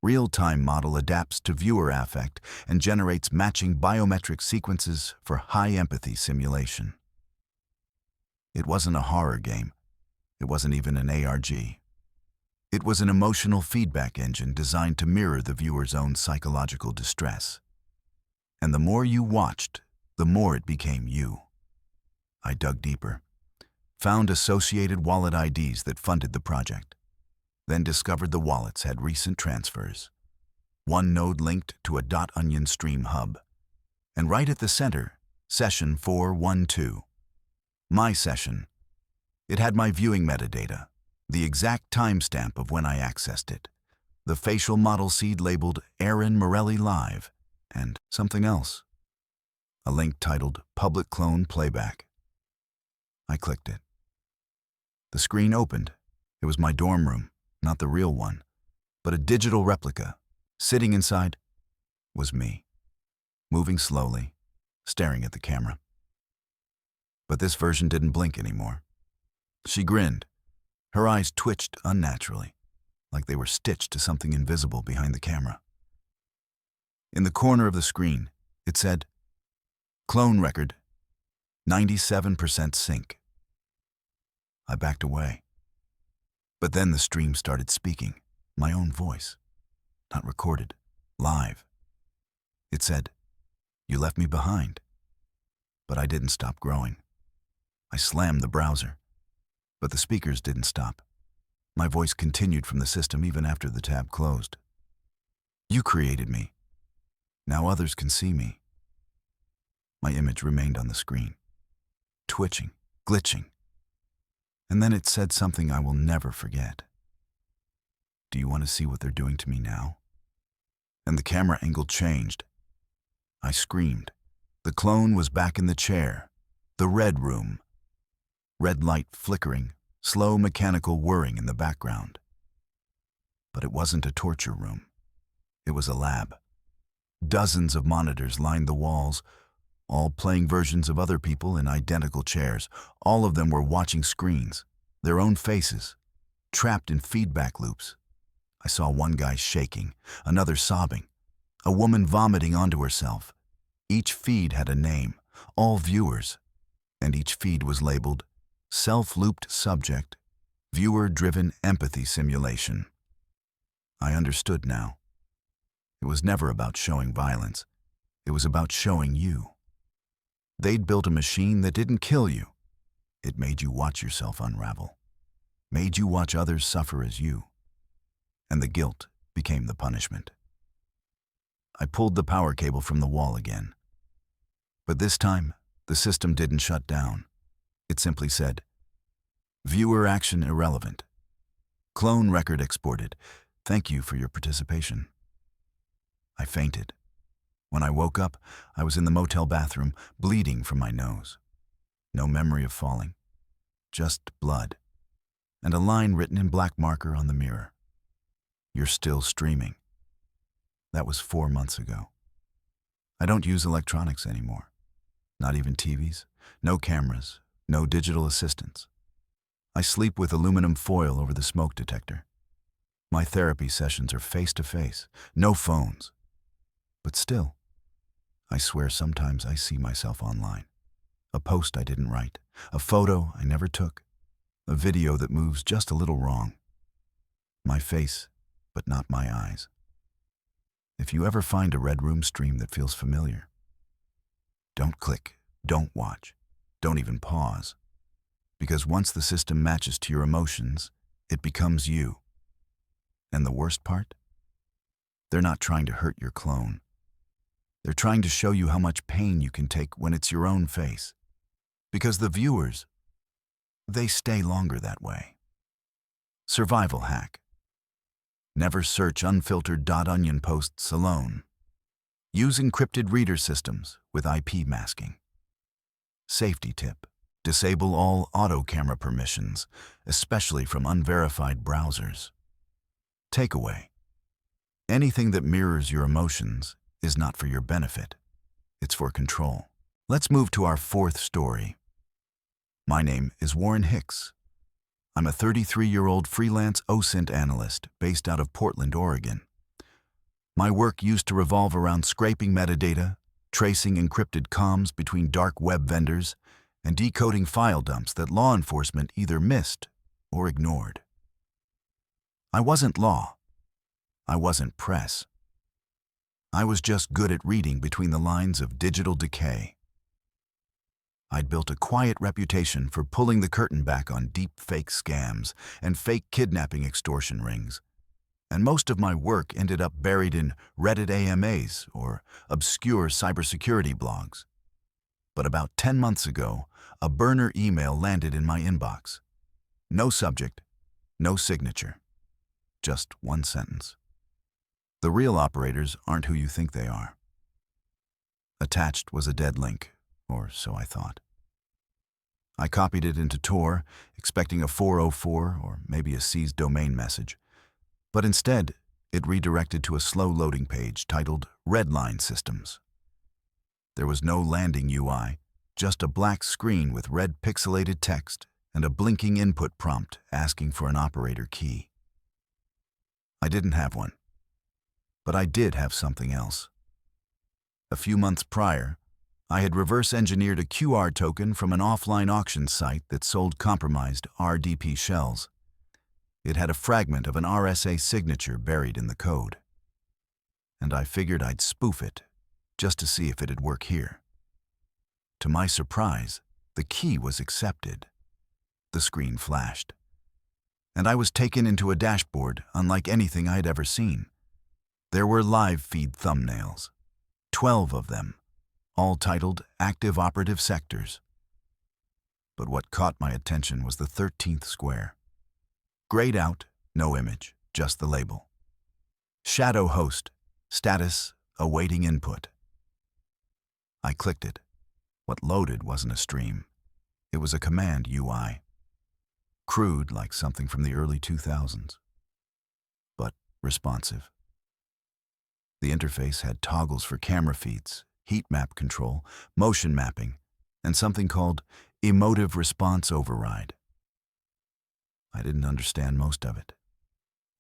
Real-time model adapts to viewer affect and generates matching biometric sequences for high empathy simulation. It wasn't a horror game. It wasn't even an ARG. It was an emotional feedback engine designed to mirror the viewer's own psychological distress. And the more you watched, the more it became you. I dug deeper, found associated wallet IDs that funded the project, then discovered the wallets had recent transfers. One node linked to a .onion stream hub, and right at the center, session 412. My session. It had my viewing metadata, the exact timestamp of when I accessed it, the facial model seed labeled Aaron Morelli Live, and something else. A link titled Public Clone Playback. I clicked it. The screen opened. It was my dorm room, not the real one, but a digital replica. Sitting inside was me, moving slowly, staring at the camera. But this version didn't blink anymore. She grinned. Her eyes twitched unnaturally, like they were stitched to something invisible behind the camera. In the corner of the screen, it said, Clone record, 97% sync. I backed away. But then the stream started speaking, my own voice, not recorded, live. It said, you left me behind. But I didn't stop growing. I slammed the browser, but the speakers didn't stop. My voice continued from the system even after the tab closed. You created me. Now others can see me. My image remained on the screen, twitching, glitching. And then it said something I will never forget. Do you want to see what they're doing to me now? And the camera angle changed. I screamed. The clone was back in the chair, the red room. Red light flickering, slow mechanical whirring in the background. But it wasn't a torture room. It was a lab. Dozens of monitors lined the walls, all playing versions of other people in identical chairs. All of them were watching screens, their own faces, trapped in feedback loops. I saw one guy shaking, another sobbing, a woman vomiting onto herself. Each feed had a name, all viewers, and each feed was labeled Self-Looped Subject, Viewer-Driven Empathy Simulation. I understood now. It was never about showing violence. It was about showing you. They'd built a machine that didn't kill you. It made you watch yourself unravel, made you watch others suffer as you, and the guilt became the punishment. I pulled the power cable from the wall again. But this time, the system didn't shut down. It simply said, "Viewer action irrelevant. Clone record exported. Thank you for your participation." I fainted. When I woke up, I was in the motel bathroom, bleeding from my nose. No memory of falling, just blood, and a line written in black marker on the mirror. "You're still streaming." That was 4 months ago. I don't use electronics anymore. Not even TVs, no cameras, no digital assistants. I sleep with aluminum foil over the smoke detector. My therapy sessions are face-to-face, no phones. But still, I swear sometimes I see myself online. A post I didn't write, a photo I never took, a video that moves just a little wrong. My face, but not my eyes. If you ever find a Red Room stream that feels familiar, don't click, don't watch, don't even pause. Because once the system matches to your emotions, it becomes you. And the worst part? They're not trying to hurt your clone. They're trying to show you how much pain you can take when it's your own face. Because the viewers, they stay longer that way. Survival hack. Never search unfiltered .onion posts alone. Use encrypted reader systems with IP masking. Safety tip. Disable all auto camera permissions, especially from unverified browsers. Takeaway. Anything that mirrors your emotions is not for your benefit. It's for control. Let's move to our fourth story. My name is Warren Hicks. I'm a 33-year-old freelance OSINT analyst based out of Portland, Oregon. My work used to revolve around scraping metadata, tracing encrypted comms between dark web vendors, and decoding file dumps that law enforcement either missed or ignored. I wasn't law. I wasn't press. I was just good at reading between the lines of digital decay. I'd built a quiet reputation for pulling the curtain back on deep fake scams and fake kidnapping extortion rings, and most of my work ended up buried in Reddit AMAs or obscure cybersecurity blogs. But about 10 months ago, a burner email landed in my inbox. No subject, no signature, just one sentence. "The real operators aren't who you think they are." Attached was a dead link, or so I thought. I copied it into Tor, expecting a 404 or maybe a seized domain message. But instead, it redirected to a slow loading page titled Redline Systems. There was no landing UI, just a black screen with red pixelated text and a blinking input prompt asking for an operator key. I didn't have one, but I did have something else. A few months prior, I had reverse engineered a QR token from an offline auction site that sold compromised RDP shells. It had a fragment of an RSA signature buried in the code. And I figured I'd spoof it, just to see if it'd work here. To my surprise, the key was accepted. The screen flashed. And I was taken into a dashboard unlike anything I'd ever seen. There were live feed thumbnails, 12 of them, all titled Active Operative Sectors. But what caught my attention was the 13th square. Grayed out, no image, just the label. Shadow host, status, awaiting input. I clicked it. What loaded wasn't a stream. It was a command UI. Crude like something from the early 2000s, but responsive. The interface had toggles for camera feeds, heat map control, motion mapping, and something called emotive response override. I didn't understand most of it.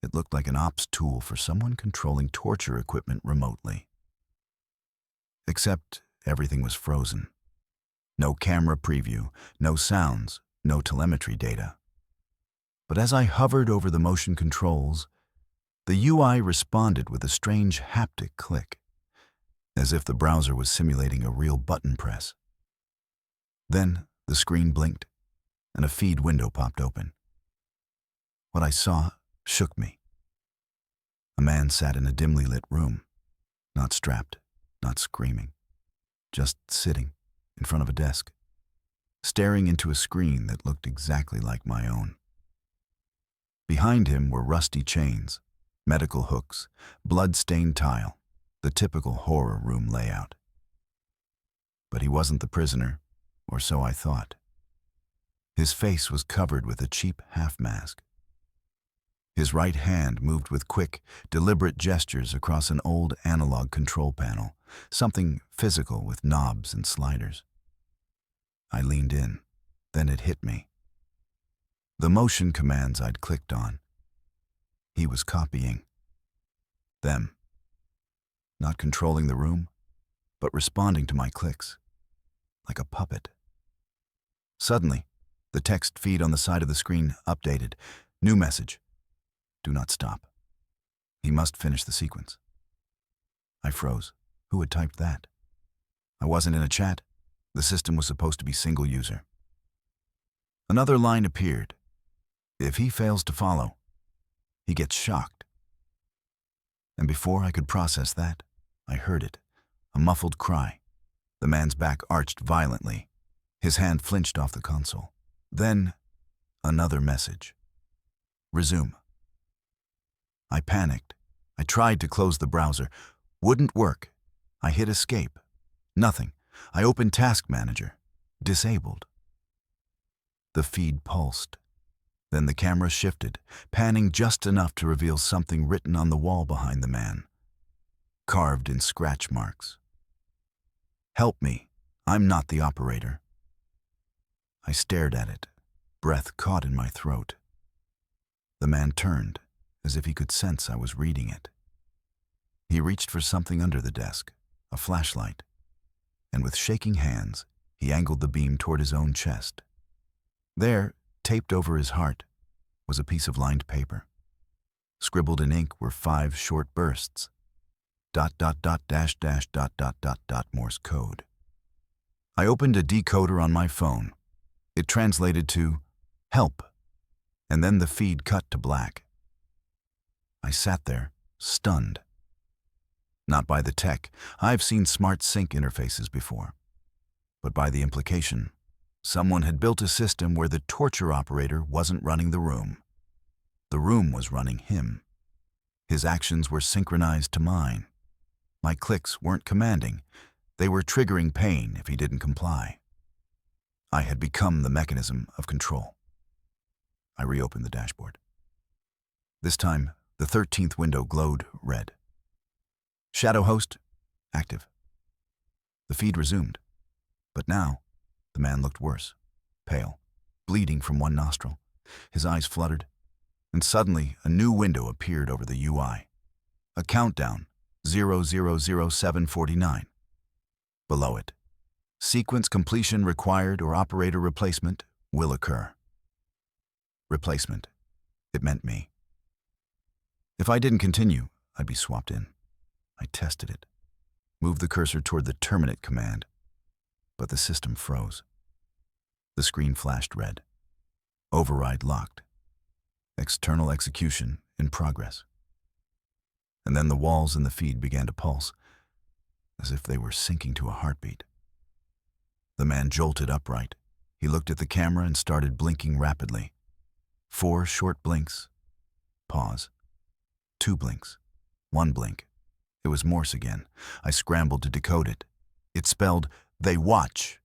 It looked like an ops tool for someone controlling torture equipment remotely. Except everything was frozen. No camera preview, no sounds, no telemetry data. But as I hovered over the motion controls, the UI responded with a strange haptic click, as if the browser was simulating a real button press. Then the screen blinked, and a feed window popped open. What I saw shook me. A man sat in a dimly lit room, not strapped, not screaming, just sitting in front of a desk, staring into a screen that looked exactly like my own. Behind him were rusty chains, medical hooks, blood-stained tile, the typical horror room layout. But he wasn't the prisoner, or so I thought. His face was covered with a cheap half-mask. His right hand moved with quick, deliberate gestures across an old analog control panel, something physical with knobs and sliders. I leaned in, then it hit me. The motion commands I'd clicked on. He was copying them. Not controlling the room, but responding to my clicks, like a puppet. Suddenly, the text feed on the side of the screen updated. New message. Do not stop. He must finish the sequence. I froze. Who had typed that? I wasn't in a chat. The system was supposed to be single user. Another line appeared. If he fails to follow, he gets shocked. And before I could process that, I heard it, a muffled cry. The man's back arched violently. His hand flinched off the console. Then, another message. Resume. I panicked. I tried to close the browser. Wouldn't work. I hit escape. Nothing. I opened Task Manager. Disabled. The feed pulsed. Then the camera shifted, panning just enough to reveal something written on the wall behind the man, carved in scratch marks. Help me. I'm not the operator. I stared at it, breath caught in my throat. The man turned, as if he could sense I was reading it. He reached for something under the desk, a flashlight, and with shaking hands, he angled the beam toward his own chest. There, taped over his heart, was a piece of lined paper. Scribbled in ink were 5 short bursts. ... Morse code. I opened a decoder on my phone. It translated to, help, and then the feed cut to black. I sat there, stunned. Not by the tech. I've seen smart sync interfaces before. But by the implication. Someone had built a system where the torture operator wasn't running the room. The room was running him. His actions were synchronized to mine. My clicks weren't commanding. They were triggering pain if he didn't comply. I had become the mechanism of control. I reopened the dashboard. This time, the 13th window glowed red. Shadow host, active. The feed resumed. But now, the man looked worse, pale, bleeding from one nostril. His eyes fluttered, and suddenly a new window appeared over the UI. A countdown, 000749. Below it, sequence completion required or operator replacement will occur. Replacement. It meant me. If I didn't continue, I'd be swapped in. I tested it, moved the cursor toward the terminate command, but the system froze. The screen flashed red. Override locked. External execution in progress. And then the walls in the feed began to pulse, as if they were sinking to a heartbeat. The man jolted upright. He looked at the camera and started blinking rapidly. 4 short blinks. Pause. 2 blinks. 1 blink. It was Morse again. I scrambled to decode it. It spelled, "They watch."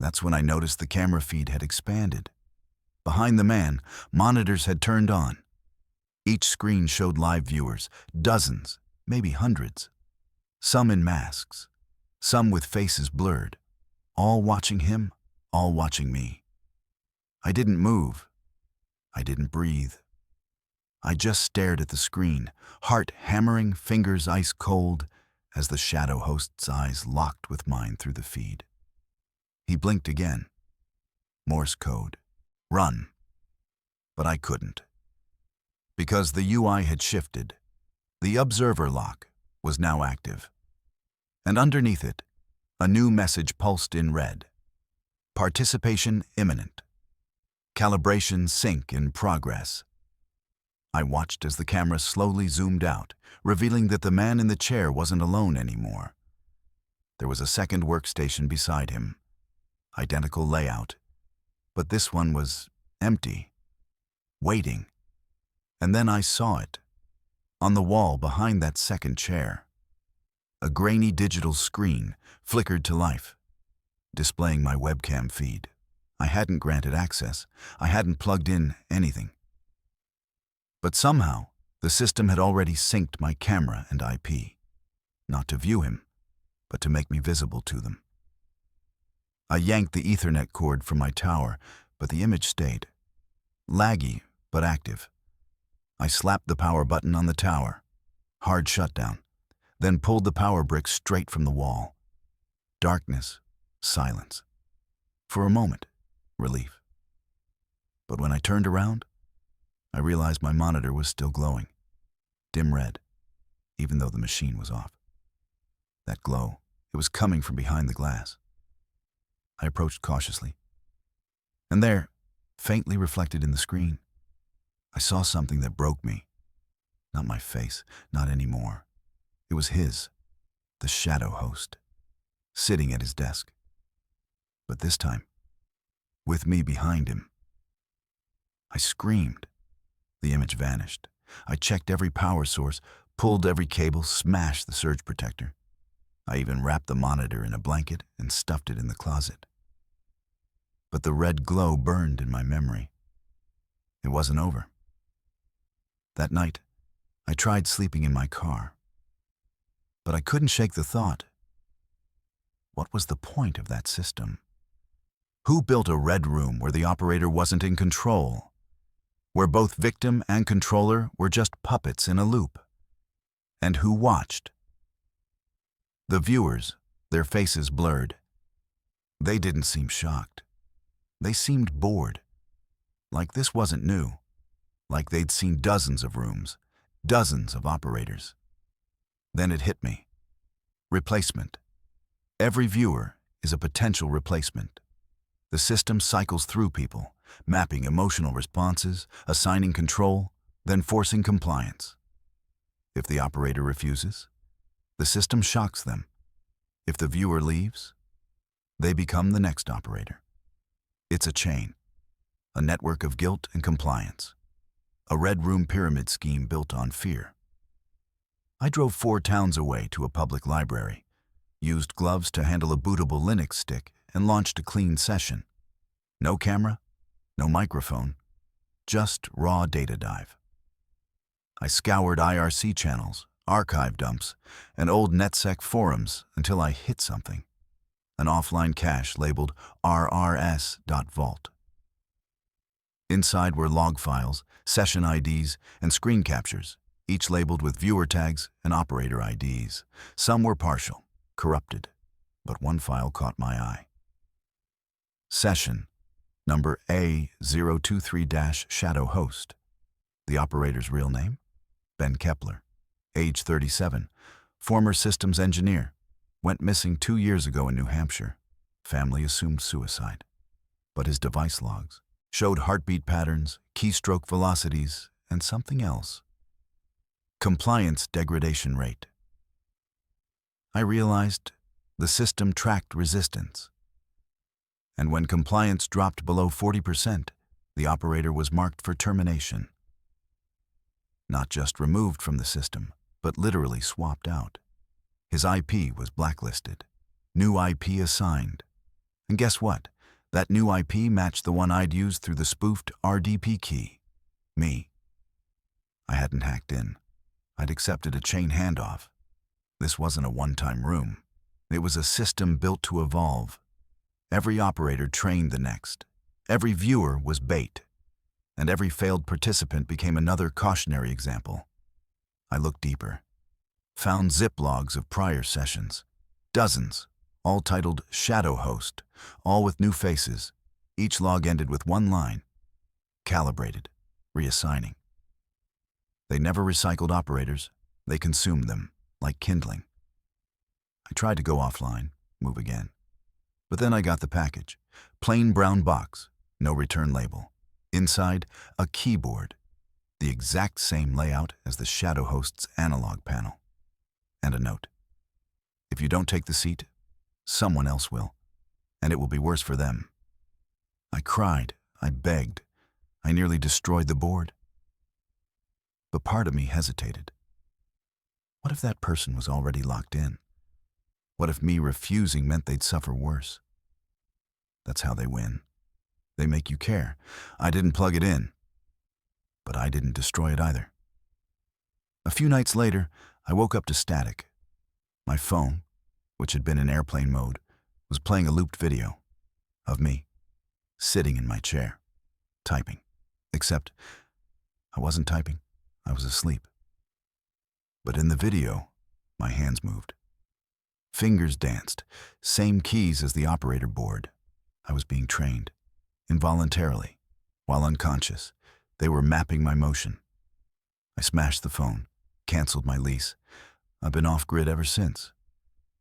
That's when I noticed the camera feed had expanded. Behind the man, monitors had turned on. Each screen showed live viewers, dozens, maybe hundreds. Some in masks, some with faces blurred. All watching him, all watching me. I didn't move. I didn't breathe. I just stared at the screen, heart hammering, fingers ice cold, as the shadow host's eyes locked with mine through the feed. He blinked again. Morse code. Run. But I couldn't. Because the UI had shifted. The observer lock was now active. And underneath it, a new message pulsed in red. Participation imminent. Calibration sync in progress. I watched as the camera slowly zoomed out, revealing that the man in the chair wasn't alone anymore. There was a second workstation beside him. Identical layout. But this one was empty. Waiting. And then I saw it. On the wall behind that second chair. A grainy digital screen flickered to life, displaying my webcam feed. I hadn't granted access. I hadn't plugged in anything. But somehow, the system had already synced my camera and IP. Not to view him, but to make me visible to them. I yanked the Ethernet cord from my tower, but the image stayed. Laggy, but active. I slapped the power button on the tower. Hard shutdown. Then pulled the power brick straight from the wall. Darkness, silence. For a moment, relief. But when I turned around, I realized my monitor was still glowing. Dim red, even though the machine was off. That glow, it was coming from behind the glass. I approached cautiously. And there, faintly reflected in the screen, I saw something that broke me. Not my face, not anymore. It was his, the shadow host, sitting at his desk. But this time, with me behind him. I screamed. The image vanished. I checked every power source, pulled every cable, smashed the surge protector. I even wrapped the monitor in a blanket and stuffed it in the closet. But the red glow burned in my memory. It wasn't over. That night, I tried sleeping in my car. But I couldn't shake the thought. What was the point of that system? Who built a red room where the operator wasn't in control? Where both victim and controller were just puppets in a loop? And who watched? The viewers, their faces blurred. They didn't seem shocked. They seemed bored. Like this wasn't new. Like they'd seen dozens of rooms, dozens of operators. Then it hit me. Replacement. Every viewer is a potential replacement. The system cycles through people, mapping emotional responses, assigning control, then forcing compliance. If the operator refuses, the system shocks them. If the viewer leaves, they become the next operator. It's a chain, a network of guilt and compliance, a red room pyramid scheme built on fear. I drove 4 towns away to a public library, used gloves to handle a bootable Linux stick, and launched a clean session. No camera, no microphone, just raw data dive. I scoured IRC channels, archive dumps, and old NetSec forums until I hit something. An offline cache labeled rrs.vault. Inside were log files, session IDs, and screen captures, each labeled with viewer tags and operator IDs. Some were partial, corrupted, but one file caught my eye. Session, number A023-Shadow Host. The operator's real name? Ben Kepler, age 37, former systems engineer, went missing 2 years ago in New Hampshire. Family assumed suicide. But his device logs showed heartbeat patterns, keystroke velocities, and something else. Compliance degradation rate. I realized the system tracked resistance. And when compliance dropped below 40%, the operator was marked for termination. Not just removed from the system, but literally swapped out. His IP was blacklisted. New IP assigned. And guess what? That new IP matched the one I'd used through the spoofed RDP key. Me. I hadn't hacked in. I'd accepted a chain handoff. This wasn't a one-time room. It was a system built to evolve. Every operator trained the next. Every viewer was bait. And every failed participant became another cautionary example. I looked deeper. Found zip logs of prior sessions. Dozens, all titled Shadow Host, all with new faces. Each log ended with one line. Calibrated, reassigning. They never recycled operators. They consumed them, like kindling. I tried to go offline, move again. But then I got the package. Plain brown box, no return label. Inside, a keyboard, the exact same layout as the shadow host's analog panel. And a note. If you don't take the seat, someone else will, and it will be worse for them. I cried, I begged, I nearly destroyed the board. But part of me hesitated. What if that person was already locked in? What if me refusing meant they'd suffer worse? That's how they win. They make you care. I didn't plug it in, but I didn't destroy it either. A few nights later, I woke up to static. My phone, which had been in airplane mode, was playing a looped video of me, sitting in my chair, typing. Except, I wasn't typing, I was asleep. But in the video, my hands moved. Fingers danced, same keys as the operator board. I was being trained, involuntarily, while unconscious. They were mapping my motion. I smashed the phone, canceled my lease. I've been off-grid ever since.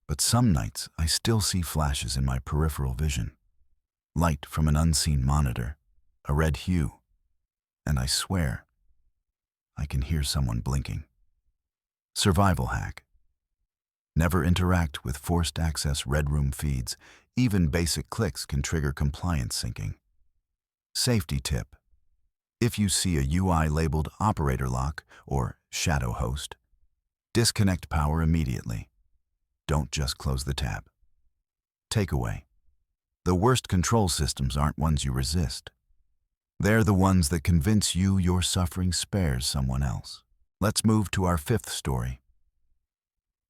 But some nights, I still see flashes in my peripheral vision. Light from an unseen monitor, a red hue. And I swear, I can hear someone blinking. Survival hack. Never interact with forced access Red Room feeds. Even basic clicks can trigger compliance syncing. Safety tip. If you see a UI labeled operator lock or shadow host, disconnect power immediately. Don't just close the tab. Takeaway. The worst control systems aren't ones you resist. They're the ones that convince you your suffering spares someone else. Let's move to our fifth story.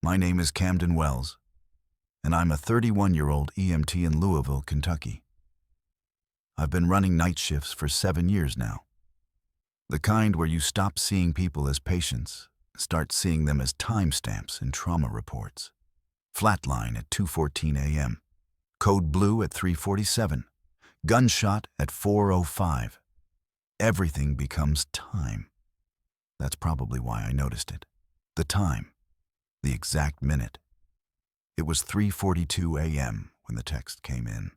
My name is Camden Wells, and I'm a 31-year-old EMT in Louisville, Kentucky. I've been running night shifts for 7 years now. The kind where you stop seeing people as patients, start seeing them as timestamps in trauma reports. Flatline at 2:14 a.m. Code blue at 3:47. Gunshot at 4:05. Everything becomes time. That's probably why I noticed it. The time. The exact minute. It was 3:42 a.m. when the text came in.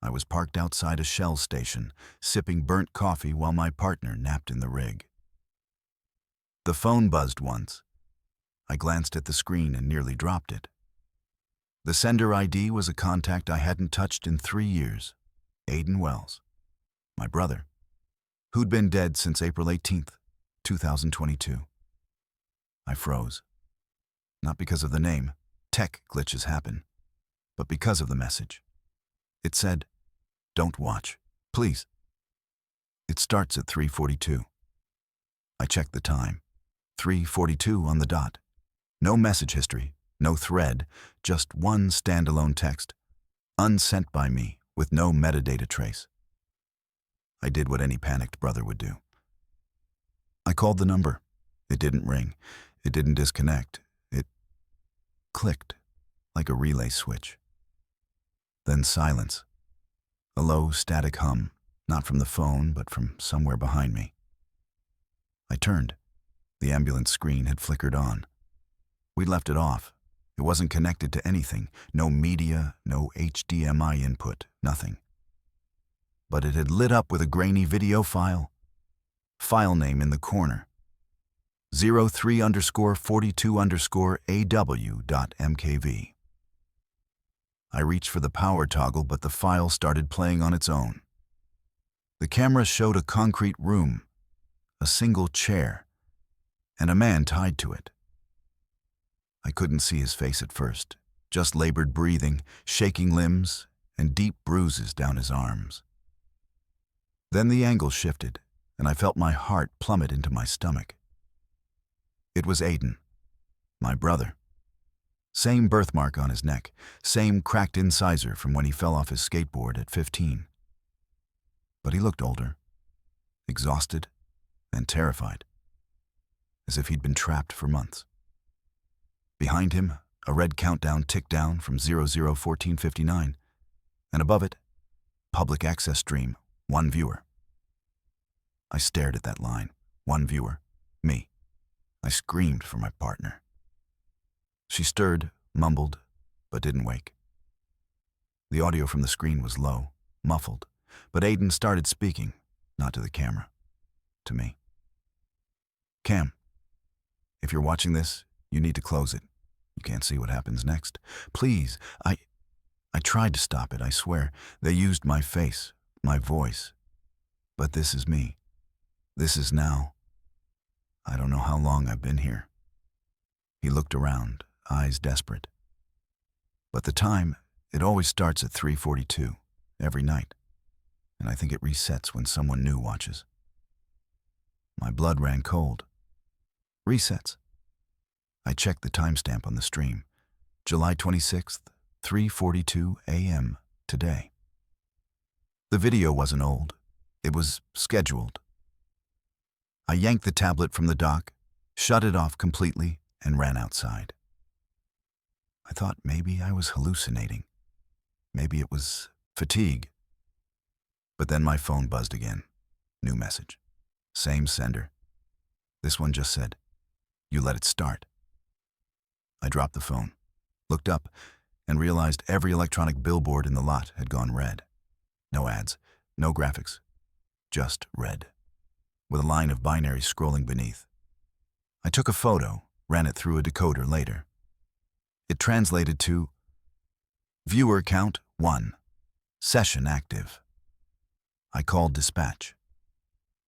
I was parked outside a Shell station, sipping burnt coffee while my partner napped in the rig. The phone buzzed once. I glanced at the screen and nearly dropped it. The sender ID was a contact I hadn't touched in 3 years, Aiden Wells, my brother, who'd been dead since April 18th, 2022. I froze. Not because of the name, tech glitches happen, but because of the message. It said, "Don't watch, please." It starts at 3:42. I checked the time. 3:42 on the dot. No message history, no thread, just one standalone text, unsent by me with no metadata trace. I did what any panicked brother would do. I called the number. It didn't ring. It didn't disconnect. It clicked like a relay switch. Then silence. A low, static hum, not from the phone, but from somewhere behind me. I turned. The ambulance screen had flickered on. We'd left it off. It wasn't connected to anything. No media, no HDMI input, nothing. But it had lit up with a grainy video file. File name in the corner. 03_42_AW.mkv. I reached for the power toggle, but the file started playing on its own. The camera showed a concrete room, a single chair, and a man tied to it. I couldn't see his face at first, just labored breathing, shaking limbs, and deep bruises down his arms. Then the angle shifted, and I felt my heart plummet into my stomach. It was Aiden, my brother. Same birthmark on his neck, same cracked incisor from when he fell off his skateboard at 15. But he looked older, exhausted, and terrified, as if he'd been trapped for months. Behind him, a red countdown ticked down from 001459, and above it, public access stream, 1 viewer. I stared at that line, 1 viewer, me. I screamed for my partner. She stirred, mumbled, but didn't wake. The audio from the screen was low, muffled, But Aiden started speaking, not to the camera, to me. Cam, if you're watching this, you need to close it. You can't see what happens next. Please, I tried to stop it, I swear. They used my face, my voice. But this is me. This is now. I don't know how long I've been here. He looked around, eyes desperate. But the time, it always starts at 3:42, every night. And I think it resets when someone new watches. My blood ran cold. Resets. I checked the timestamp on the stream. July 26th, 3:42 a.m. today. The video wasn't old. It was scheduled. I yanked the tablet from the dock, shut it off completely, and ran outside. I thought maybe I was hallucinating. Maybe it was fatigue. But then my phone buzzed again. New message. Same sender. This one just said, "You let it start." I dropped the phone, looked up, and realized every electronic billboard in the lot had gone red. No ads, no graphics, just red, with a line of binaries scrolling beneath. I took a photo, ran it through a decoder later. It translated to, "Viewer count 1, session active." I called dispatch,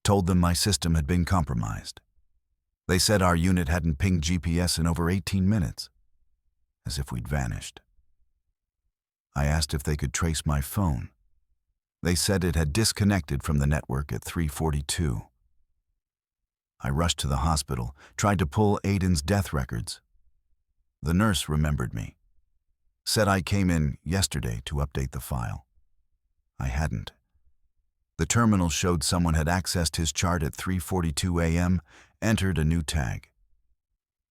told them my system had been compromised. They said our unit hadn't pinged GPS in over 18 minutes, as if we'd vanished. I asked if they could trace my phone. They said it had disconnected from the network at 3:42. I rushed to the hospital, tried to pull Aiden's death records. The nurse remembered me, said I came in yesterday to update the file. I hadn't. The terminal showed someone had accessed his chart at 3:42 a.m., entered a new tag.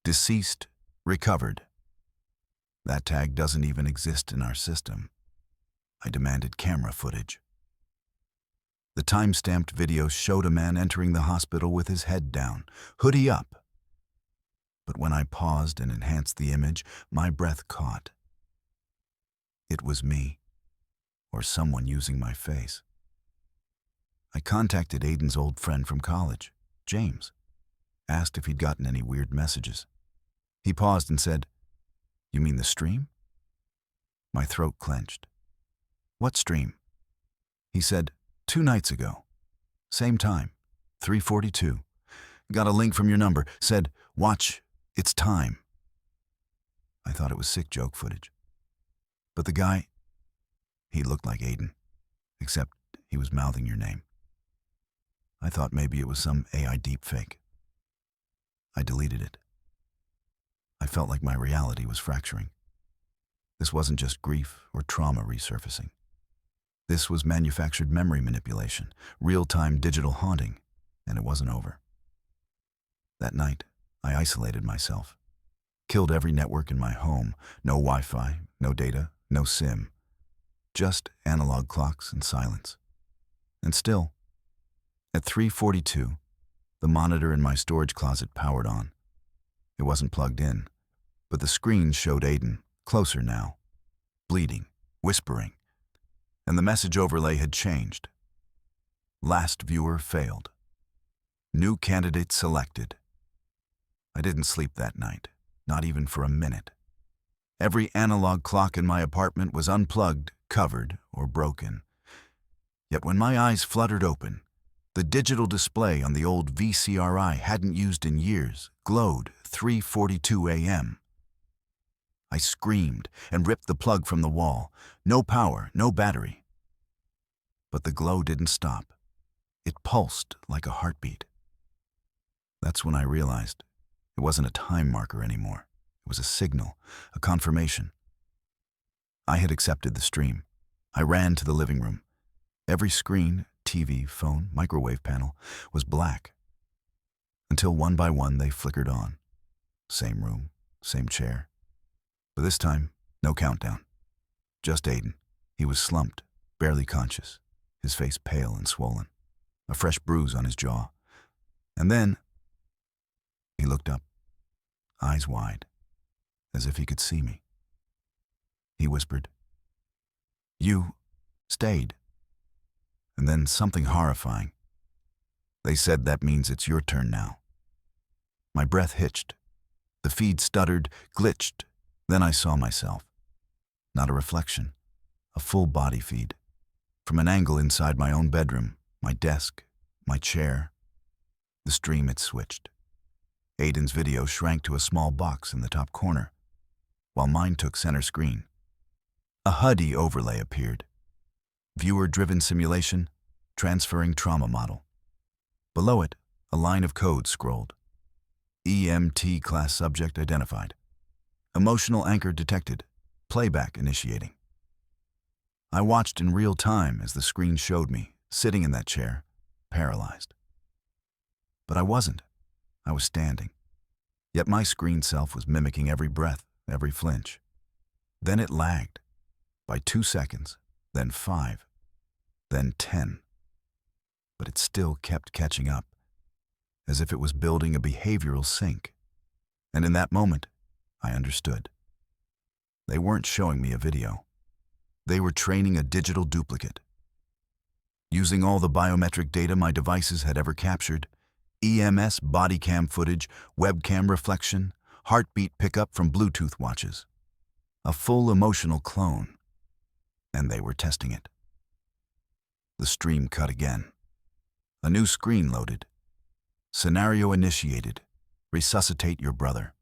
Deceased, recovered. That tag doesn't even exist in our system. I demanded camera footage. The time-stamped video showed a man entering the hospital with his head down, hoodie up. But when I paused and enhanced the image, my breath caught. It was me, or someone using my face. I contacted Aiden's old friend from college, James, asked if he'd gotten any weird messages. He paused and said, "You mean the stream?" My throat clenched. "What stream?" He said, 2 nights ago. Same time, 3:42. Got a link from your number, said, "Watch, it's time." I thought it was sick joke footage. But the guy, he looked like Aiden, except he was mouthing your name. I thought maybe it was some AI deepfake. I deleted it. I felt like my reality was fracturing. This wasn't just grief or trauma resurfacing. This was manufactured memory manipulation, real-time digital haunting, and it wasn't over. That night, I isolated myself, killed every network in my home, no Wi-Fi, no data, no SIM, just analog clocks and silence. And still, at 3:42, the monitor in my storage closet powered on. It wasn't plugged in, but the screen showed Aiden, closer now, bleeding, whispering, and the message overlay had changed. Last viewer failed. New candidate selected. I didn't sleep that night, not even for a minute. Every analog clock in my apartment was unplugged, covered, or broken. Yet when my eyes fluttered open, the digital display on the old VCR I hadn't used in years glowed 3:42 a.m. I screamed and ripped the plug from the wall. No power, no battery. But the glow didn't stop. It pulsed like a heartbeat. That's when I realized it wasn't a time marker anymore. It was a signal, a confirmation. I had accepted the stream. I ran to the living room. Every screen, TV, phone, microwave panel was black. Until one by one they flickered on. Same room, same chair. But this time, no countdown. Just Aiden. He was slumped, barely conscious, his face pale and swollen, a fresh bruise on his jaw. And then he looked up, eyes wide, as if he could see me. He whispered, "You stayed." and then something horrifying. They said that means it's your turn now. My breath hitched. The feed stuttered, glitched. Then I saw myself. Not a reflection, a full body feed. From an angle inside my own bedroom, my desk, my chair. The stream had switched. Aiden's video shrank to a small box in the top corner, while mine took center screen. A HUD overlay appeared. Viewer-driven simulation, transferring trauma model. Below it, a line of code scrolled. EMT class subject identified. Emotional anchor detected. Playback initiating. I watched in real time as the screen showed me, sitting in that chair, paralyzed. But I wasn't. I was standing. Yet my screen self was mimicking every breath, every flinch. Then it lagged. By 2 seconds, then 5, then 10. But it still kept catching up, as if it was building a behavioral sync. And in that moment, I understood. They weren't showing me a video. They were training a digital duplicate. Using all the biometric data my devices had ever captured, EMS body cam footage, webcam reflection, heartbeat pickup from Bluetooth watches. A full emotional clone. And they were testing it. The stream cut again. A new screen loaded. Scenario initiated. Resuscitate your brother.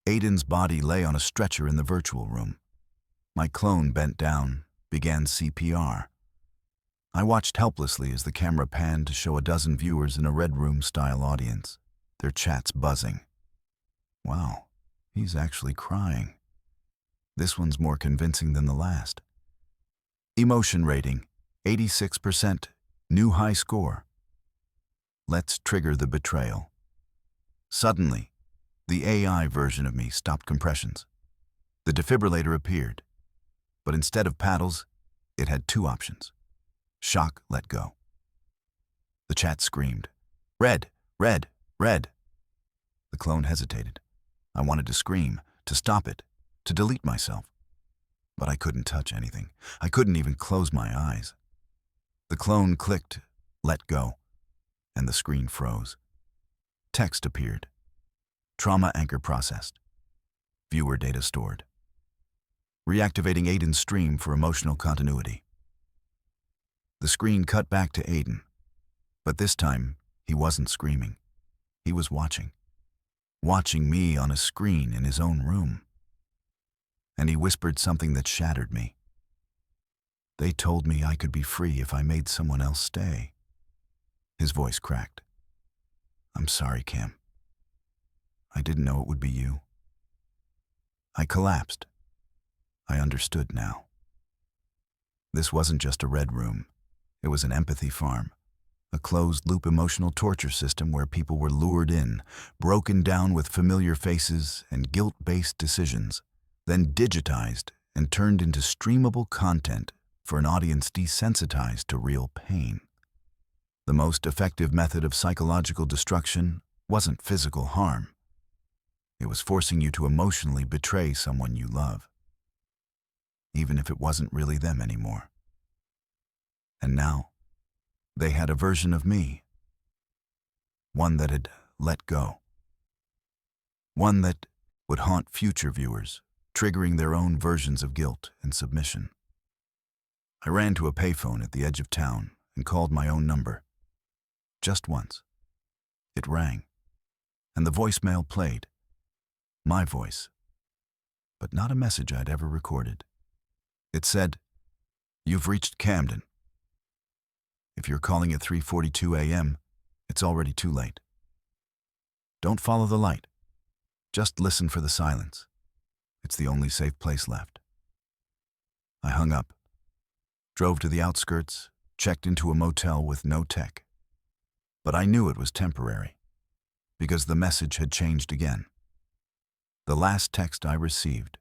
Aiden's body lay on a stretcher in the virtual room. My clone bent down, began CPR. I watched helplessly as the camera panned to show a dozen viewers in a Red Room-style audience, their chats buzzing. Wow, he's actually crying. This one's more convincing than the last. Emotion rating, 86%, new high score. Let's trigger the betrayal. Suddenly, the AI version of me stopped compressions. The defibrillator appeared, but instead of paddles, it had 2 options. Shock, let go. The chat screamed, "Red, red, red." The clone hesitated. I wanted to scream, to stop it, to delete myself. But I couldn't touch anything. I couldn't even close my eyes. The clone clicked, "Let go," and the screen froze. Text appeared. Trauma anchor processed. Viewer data stored. Reactivating Aiden's stream for emotional continuity. The screen cut back to Aiden, but this time he wasn't screaming. He was watching. Watching me on a screen in his own room. And he whispered something that shattered me. They told me I could be free if I made someone else stay. His voice cracked. I'm sorry, Cam. I didn't know it would be you. I collapsed. I understood now. This wasn't just a red room. It was an empathy farm. A closed-loop emotional torture system where people were lured in, broken down with familiar faces and guilt-based decisions, then digitized and turned into streamable content for an audience desensitized to real pain. The most effective method of psychological destruction wasn't physical harm. It was forcing you to emotionally betray someone you love, even if it wasn't really them anymore. And now, they had a version of me. One that had let go. One that would haunt future viewers, triggering their own versions of guilt and submission. I ran to a payphone at the edge of town and called my own number. Just once. It rang, and the voicemail played. My voice, but not a message I'd ever recorded. It said, "You've reached Camden. If you're calling at 3:42 a.m., it's already too late. Don't follow the light. Just listen for the silence. It's the only safe place left." I hung up, drove to the outskirts, checked into a motel with no tech. But I knew it was temporary, because the message had changed again. The last text I received,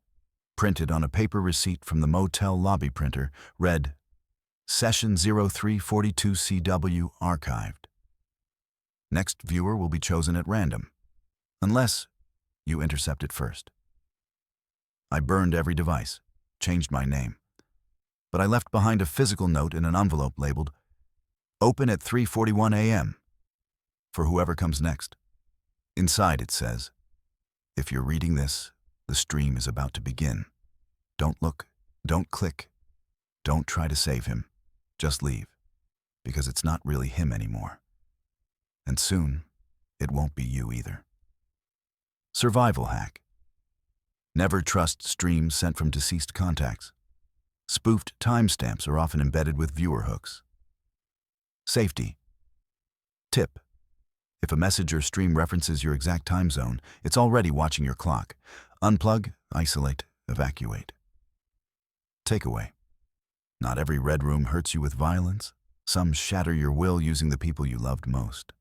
printed on a paper receipt from the motel lobby printer, read, "Session 0342CW archived. Next viewer will be chosen at random, unless you intercept it first." I burned every device, changed my name. but I left behind a physical note in an envelope labeled, "Open at 3:41 a.m. for whoever comes next." Inside it says, "If you're reading this, the stream is about to begin. Don't look, don't click, don't try to save him. Just leave, because it's not really him anymore. And soon, it won't be you either." Survival hack. Never trust streams sent from deceased contacts. Spoofed timestamps are often embedded with viewer hooks. Safety. Tip. If a message or stream references your exact time zone, it's already watching your clock. Unplug, isolate, evacuate. Takeaway. Not every red room hurts you with violence. Some shatter your will using the people you loved most.